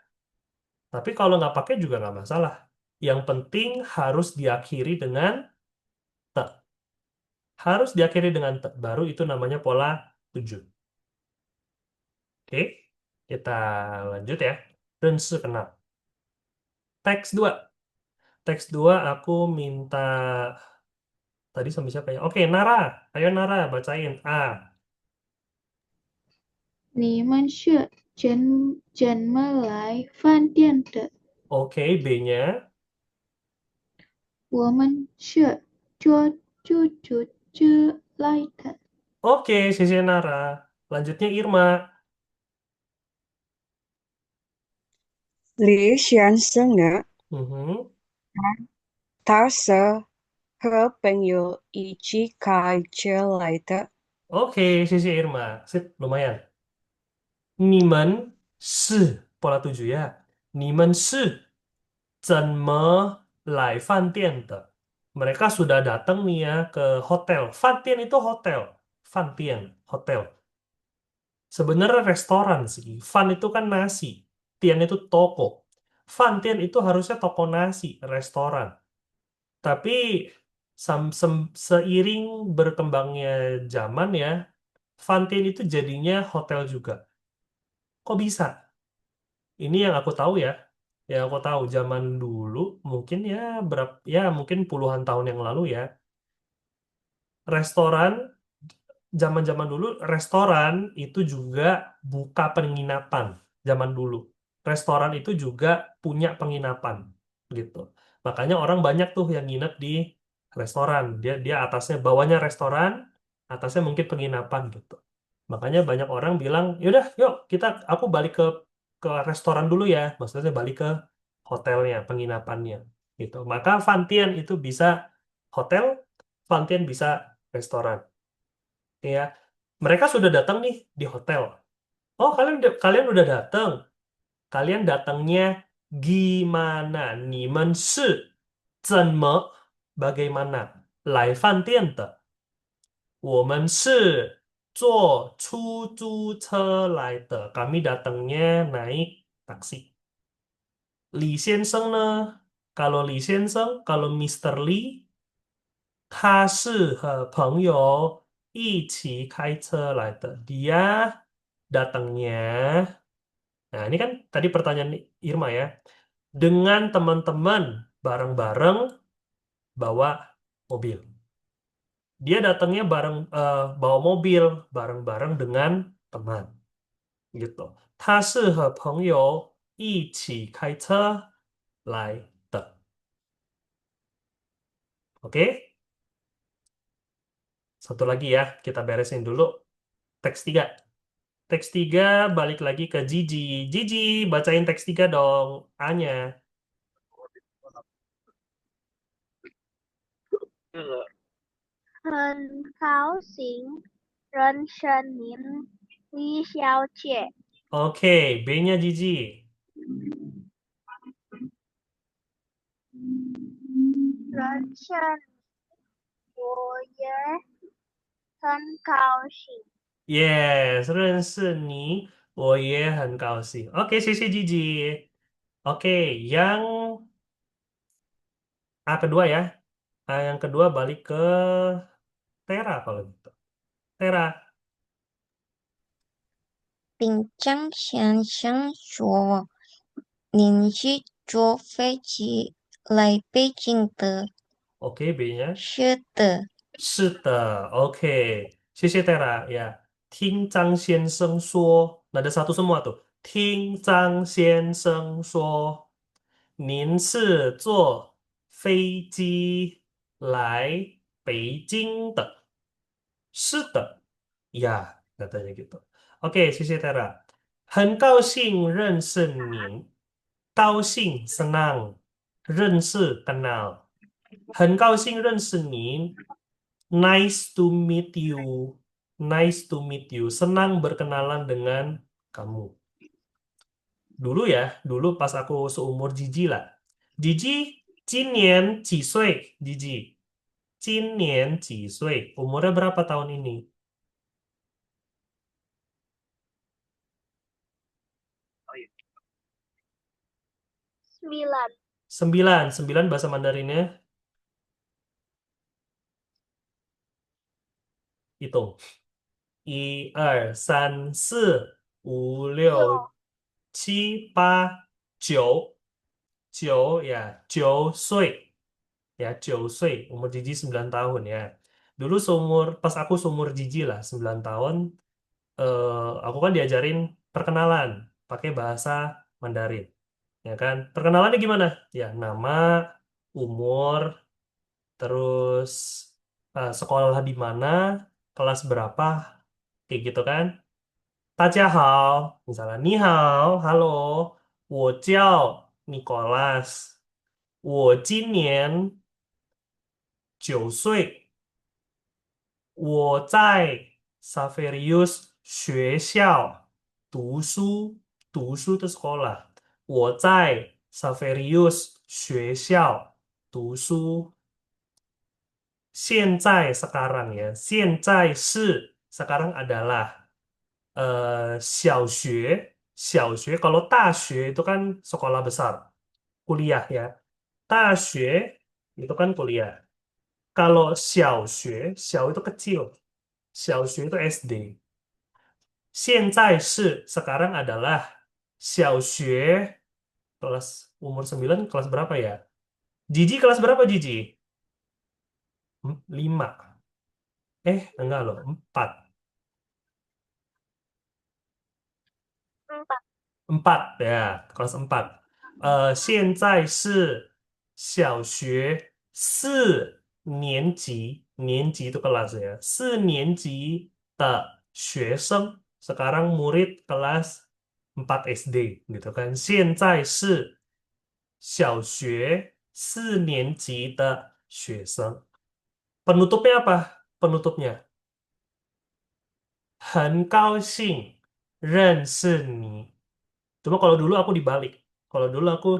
Tapi kalau nggak pakai juga nggak masalah. Yang penting harus diakhiri dengan te. Harus diakhiri dengan te. Baru itu namanya pola 7. Oke, kita lanjut ya. Rense kenal. Teks 2. Teks 2 aku minta tadi sampai siapa ya? Oke, Nara. Ayo Nara, bacain. A. 你们是怎么来饭店的？Oke, B-nya. 我们是坐出租车来的。Oke, sisi Nara. Lanjutnya Irma. 李先生呢，Mhm. 他是和朋友一起开车来的。Oke, sisi Irma. Sip, lumayan. 你们是 pola 7 ya. 你们是怎么来饭店的? Mereka sudah datang nih ya ke hotel. Fantian itu hotel. Fantian, hotel. Sebenarnya restoran sih. Fan itu kan nasi. Tian itu toko. Fantian itu harusnya toko nasi, restoran. Tapi seiring berkembangnya zaman ya, Fantian itu jadinya hotel juga. Kok bisa? Ini yang aku tahu ya. Yang aku tahu zaman dulu mungkin ya berapa ya mungkin puluhan tahun yang lalu ya. Restoran zaman-zaman dulu restoran itu juga buka penginapan zaman dulu. Restoran itu juga punya penginapan gitu. Makanya orang banyak tuh yang nginep di restoran. Dia dia atasnya bawahnya restoran, atasnya mungkin penginapan gitu. Makanya banyak orang bilang, yaudah, yuk aku balik ke restoran dulu ya. Maksudnya balik ke hotelnya, penginapannya gitu. Maka Fantian itu bisa hotel, Fantian bisa restoran ya. Mereka sudah datang nih di hotel. Oh, kalian udah datang. Kalian datangnya gimana? 你们是怎么 bagaimana 来饭店的？我们是坐出租车来的. Kami datangnya naik taksi. Li 先生呢？kalau Li 先生, kalau Mr. Lee 他是和朋友一起开车来的. Dia datangnya, nah ini kan tadi pertanyaan Irma ya, dengan teman-teman bareng-bareng bawa mobil. Dia datangnya bawa mobil bareng-bareng dengan teman gitu. 他是和朋友一起开车来的. Oke, satu lagi ya, kita beresin dulu teks 3. Teks 3 balik lagi ke Gigi. Gigi, bacain teks 3 dong. A-nya. 很高兴认识您，李小姐。Oke, B-nya Gigi. 认识我也很高兴。Yes, 认识你，我也很高兴. Oke, 谢谢 Gigi. Oke, yang A kedua ya. Yang kedua balik ke Tera kalau gitu. Tera. 滨江先生说：“您是坐飞机来北京的。”Oke, B-nya. 是的，是的，OK，谢谢 Tera ya. 听张先生说，nada satu semua tuh. 听张先生说，您是坐飞机来北京的。是的，ya katanya gitu. Oke，谢谢 Tera。很高兴认识您，高兴 senang，认识 kenal。很高兴认识您。Nice to meet you. Nice to meet you. Senang berkenalan dengan kamu. Dulu ya, dulu pas aku seumur Gigi lah. Gigi, 今年几岁? Gigi, 今年几岁? Umurnya berapa tahun ini? 9. 9. 9 bahasa Mandarinnya hitung. 1, 2, 3, 4, 5, 6, 7, 8, 9 ya 9岁 ya 9岁 umur Gigi 9 tahun ya dulu pas aku seumur Gigi lah 9 tahun aku kan diajarin perkenalan pakai bahasa Mandarin ya kan perkenalannya gimana ya nama umur terus sekolah di mana kelas berapa kayak gitu kan 大家好 misalnya 你好 halo 我叫 Nicholas 我今年9岁，我在 Saverius 学校读书的 sekolah。我在 Saverius 学校读书。现在 sekarang ya，现在是 sekarang adalah 小学kalau 大学 itu kan sekolah besar, kuliah ya. 大学 itu kan kuliah. Kalau 小学, 小 itu kecil. 小学 itu SD. 现在是sekarang adalah 小学 kelas umur 9 kelas berapa ya? Jiji kelas berapa Jiji? 5. Enggak loh, 4. 4. 4 ya, kelas 4. 现在是小学4年级, 年级 itu kelas ya, 4年级 的学生. Sekarang murid kelas 4 SD gitu kan. 现在是小学4年级的学生. Penutupnya apa? Penutupnya. 很高兴认识你. Cuma kalau dulu aku dibalik. Kalau dulu aku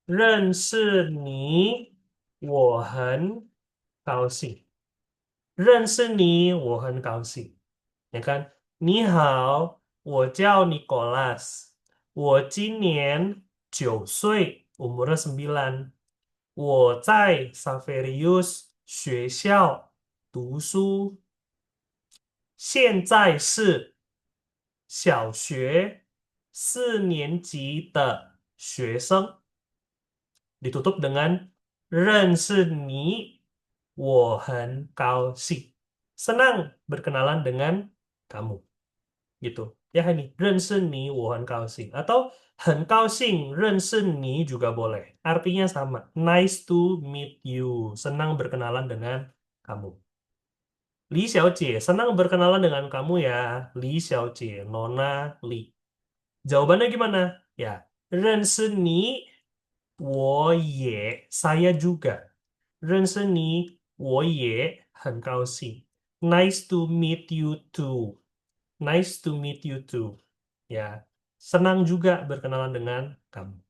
认识你,我很高兴。认识你,我很高兴。你看，你好，我叫 Nicholas,我今年9岁, umurnya 9. 我在 Saverius 学校读书，现在是小学4年级的学生. Ditutup dengan 认识你,我很高兴. Senang berkenalan dengan kamu. Gitu. Ya ini, 认识你,我很高兴. Atau 很高兴认识你 juga boleh. Artinya sama. Nice to meet you. Senang berkenalan dengan kamu. Li Xiaojie, senang berkenalan dengan kamu ya. Li Xiaojie, Nona Li. Jawabannya gimana? Ya, 认识你,我也, saya juga. 认识你,我也很高兴. Nice to meet you too. Nice to meet you too. Ya, senang juga berkenalan dengan kamu.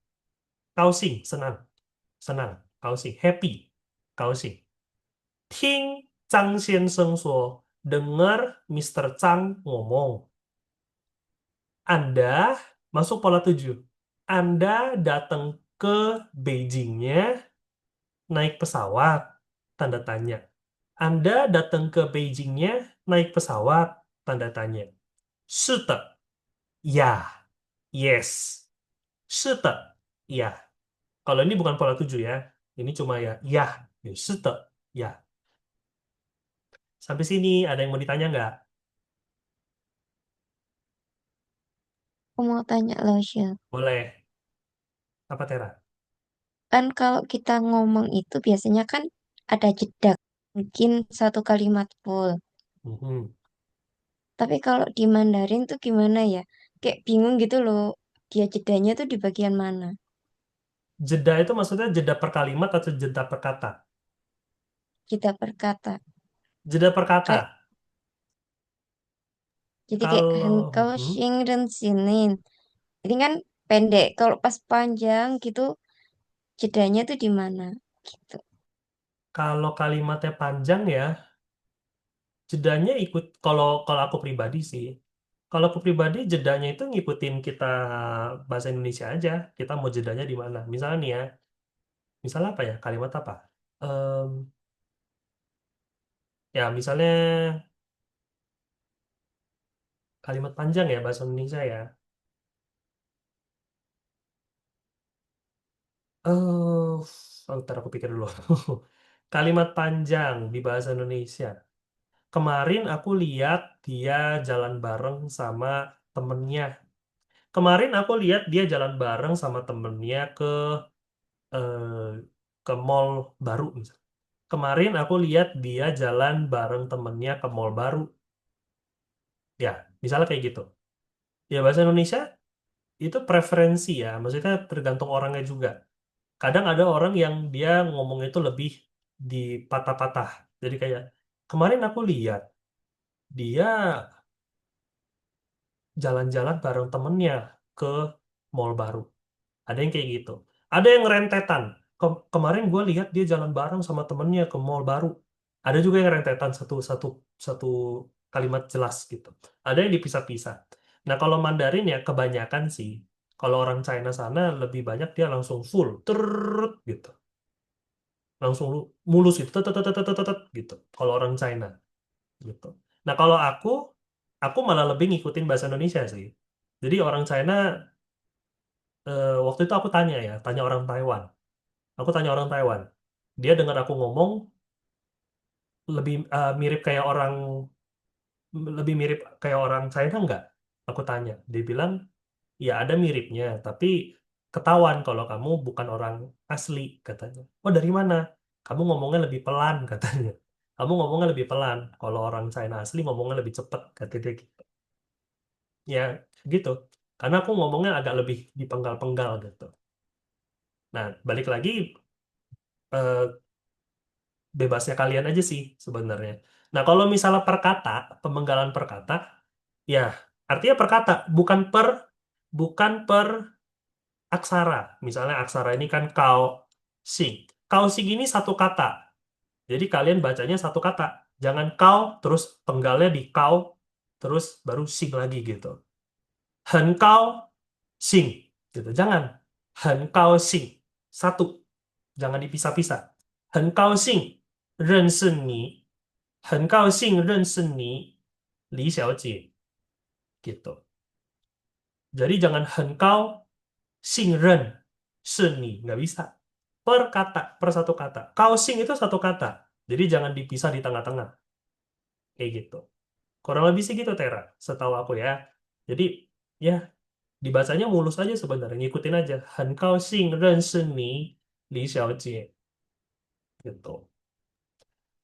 高兴, senang. Senang, 高兴, happy, 高兴. 听张先生说, dengar Mr. Chang ngomong. Anda, masuk pola 7. Anda datang ke Beijingnya naik pesawat, tanda tanya. Anda datang ke Beijingnya naik pesawat, tanda tanya. 是的, ya, yes. 是的, ya. Kalau ini bukan pola 7 ya. Ini cuma ya, ya. 是的, ya. Sampai sini ada yang mau ditanya nggak? Aku mau tanya loh, Syil. Boleh. Apa Tera? Kan kalau kita ngomong itu biasanya kan ada jeda. Mungkin satu kalimat full. Mhm. Tapi kalau di Mandarin tuh gimana ya? Kayak bingung gitu loh. Dia jedanya tuh di bagian mana? Jeda itu maksudnya jeda per kalimat atau jeda per kata? Kita berkata. Jeda per kata. Kayak, jadi kayak Kalau henkau shingren sinin. Ini kan pendek. Kalau pas panjang gitu, jedanya tuh di mana? Gitu. kalau kalimatnya panjang ya, jedanya ikut kalau kalau aku pribadi sih. Kalau aku pribadi jedanya itu ngikutin kita bahasa Indonesia aja. Kita mau jedanya di mana? Misalnya nih ya, misalnya apa ya? Kalimat apa? Em, ya misalnya kalimat panjang ya bahasa Indonesia ya. Ntar aku pikir dulu. Kalimat panjang di bahasa Indonesia. Kemarin aku lihat dia jalan bareng sama temennya. Kemarin aku lihat dia jalan bareng sama temennya eh, ke mall baru misalnya. Kemarin aku lihat dia jalan bareng temennya ke mall baru. Ya, misalnya kayak gitu. Ya bahasa Indonesia itu preferensi ya, maksudnya tergantung orangnya juga. Kadang ada orang yang dia ngomong itu lebih di patah-patah. Jadi kayak kemarin aku lihat dia jalan-jalan bareng temennya ke mall baru. Ada yang kayak gitu. Ada yang rentetan. Kemarin gue lihat dia jalan bareng sama temennya ke mall baru. Ada juga yang rentetan satu satu satu kalimat jelas gitu. Ada yang dipisah-pisah. Nah kalau Mandarin ya kebanyakan sih. Kalau orang China sana lebih banyak dia langsung full, terut gitu. Langsung mulus gitu, tet, tet, tet, tet, tet, tet, gitu. Kalau orang China gitu. Nah kalau aku aku malah lebih ngikutin bahasa Indonesia sih. Jadi orang China, waktu itu aku tanya orang Taiwan. Aku tanya orang Taiwan. Dia dengar aku ngomong lebih mirip kayak orang lebih mirip kayak orang China nggak? Aku tanya. Dia bilang, ya ada miripnya, tapi ketahuan kalau kamu bukan orang asli, katanya. Oh, dari mana? Kamu ngomongnya lebih pelan, katanya. Kamu ngomongnya lebih pelan. Kalau orang China asli ngomongnya lebih cepet, kata dia gitu. Ya, gitu. Karena aku ngomongnya agak lebih dipenggal-penggal gitu. Nah, balik lagi, eh, bebasnya kalian aja sih sebenarnya. Nah, kalau misalnya perkata, pemenggalan perkata, ya artinya perkata, bukan per aksara. Misalnya aksara ini kan kau sing. Kau sing ini satu kata. Jadi kalian bacanya satu kata. Jangan kau terus penggalnya di kau terus baru sing lagi gitu. Hen kau sing gitu. Jangan. Hen kau sing. Satu. Jangan dipisah-pisah. Hen kau sing 认识你很高兴认识你李小姐gitu. Jadi jangan 很高信任是你, nggak bisa. Per kata, per satu kata. Kaosing itu satu kata. Jadi jangan dipisah di tengah-tengah. Kayak gitu. Kurang lebih sih gitu, Tera. Setahu aku ya. Jadi, ya, dibacanya mulus aja sebenarnya. Ngikutin aja. 很高兴认识你李小姐 gitu.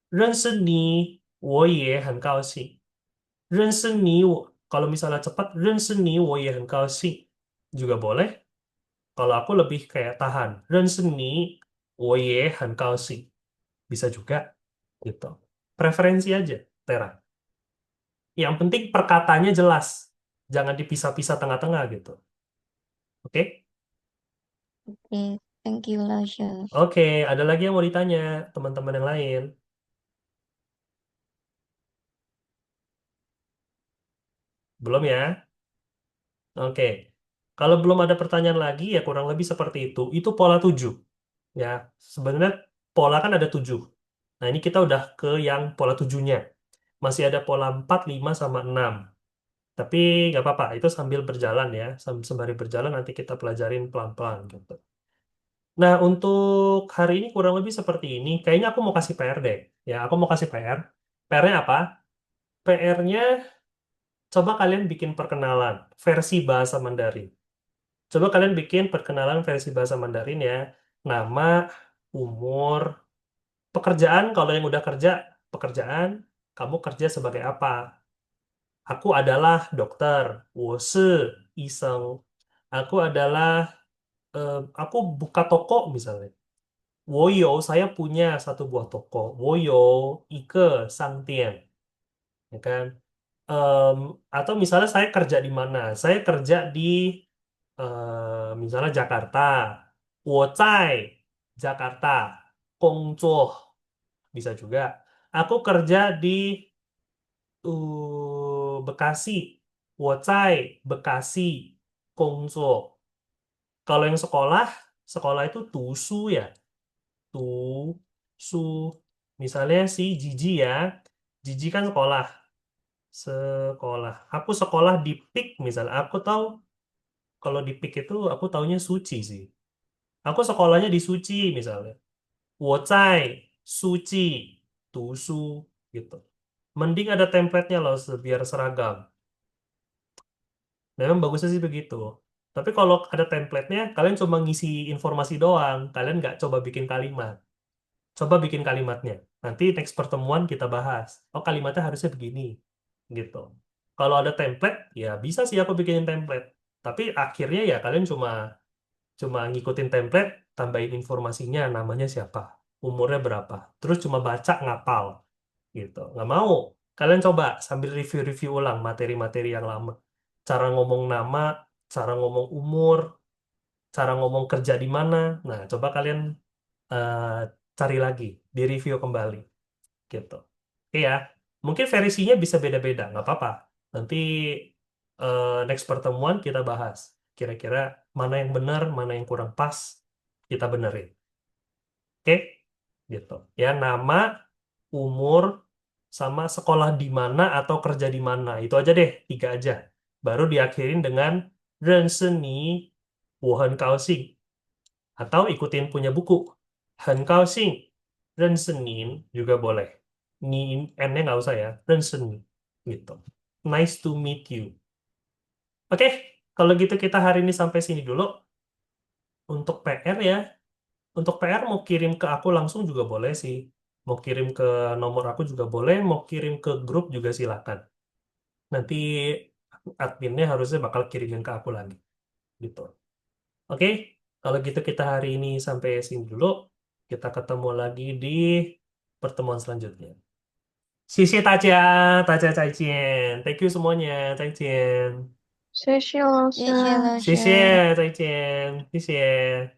认识你我也很高兴认识你我 kalau misalnya cepat 认识你我也很高兴 juga boleh. Kalau aku lebih kayak tahan 认识你我也很高兴 bisa juga gitu. Preferensi aja, Tera. Yang penting perkataannya jelas. Jangan dipisah-pisah tengah-tengah gitu. Oke? Oke, thank you lah, Chef. Oke, ada lagi yang mau ditanya teman-teman yang lain? Belum ya? Oke. Kalau belum ada pertanyaan lagi ya kurang lebih seperti itu. Itu pola 7. Ya, sebenarnya pola kan ada 7. Nah, ini kita udah ke yang pola 7-nya. Masih ada pola 4, 5, sama 6. Tapi nggak apa-apa, itu sambil berjalan ya. Sembari berjalan nanti kita pelajarin pelan-pelan gitu. Nah, untuk hari ini kurang lebih seperti ini. Kayaknya aku mau kasih PR deh. Ya, aku mau kasih PR. PR-nya apa? PR-nya coba kalian bikin perkenalan versi bahasa Mandarin. Coba kalian bikin perkenalan versi bahasa Mandarin ya. Nama, umur, pekerjaan, kalau yang udah kerja, pekerjaan, kamu kerja sebagai apa? Aku adalah dokter, 我是医生. Aku adalah, aku buka toko misalnya. 我有, saya punya satu buah toko. 我有一个商店, ya kan? Em, atau misalnya saya kerja di mana? Saya kerja di, misalnya Jakarta. 我在 Jakarta, 工作. Bisa juga. Aku kerja di Bekasi. 我在 Bekasi 工作. Kalau yang sekolah, sekolah itu tusu ya. Tusu. Misalnya si Gigi ya. Gigi kan sekolah. Sekolah. Aku sekolah di PIK misalnya. Aku tahu kalau di PIK itu aku taunya Suci sih. Aku sekolahnya di Suci misalnya. 我在 Suci 读书 gitu. Mending ada template-nya loh biar seragam. Memang bagusnya sih begitu. Tapi kalau ada template-nya, kalian cuma ngisi informasi doang. Kalian nggak coba bikin kalimat. Coba bikin kalimatnya. Nanti next pertemuan kita bahas. Oh, kalimatnya harusnya begini. Gitu. Kalau ada template, ya bisa sih aku bikinin template. Tapi akhirnya ya kalian cuma cuma ngikutin template, tambahin informasinya, namanya siapa, umurnya berapa. Terus cuma baca ngapal. Gitu. Nggak mau. Kalian coba sambil review-review ulang materi-materi yang lama. Cara ngomong nama, cara ngomong umur, cara ngomong kerja di mana. Nah, coba kalian eh, cari lagi, di-review kembali. Gitu. Oke ya. Mungkin versinya bisa beda-beda, nggak apa-apa. Nanti next pertemuan kita bahas. Kira-kira mana yang benar, mana yang kurang pas, kita benerin. Oke? Gitu. Ya, nama, umur, sama sekolah di mana atau kerja di mana. Itu aja deh, 3 aja. Baru diakhirin dengan 认识你我很高兴. Atau ikutin punya buku. 很高兴认识您 juga boleh. Ni N-nya nggak usah ya. 认识你. Gitu. Nice to meet you. Oke, kalau gitu kita hari ini sampai sini dulu. Untuk PR ya. Untuk PR mau kirim ke aku langsung juga boleh sih. Mau kirim ke nomor aku juga boleh. Mau kirim ke grup juga silakan. Nanti adminnya harusnya bakal kirimin ke aku lagi. Gitu. Oke, kalau gitu kita hari ini sampai sini dulu. Kita ketemu lagi di pertemuan selanjutnya. 谢谢大家，大家再见。Thank you semuanya，再见。谢谢老师。谢谢老师。谢谢，再见，谢谢。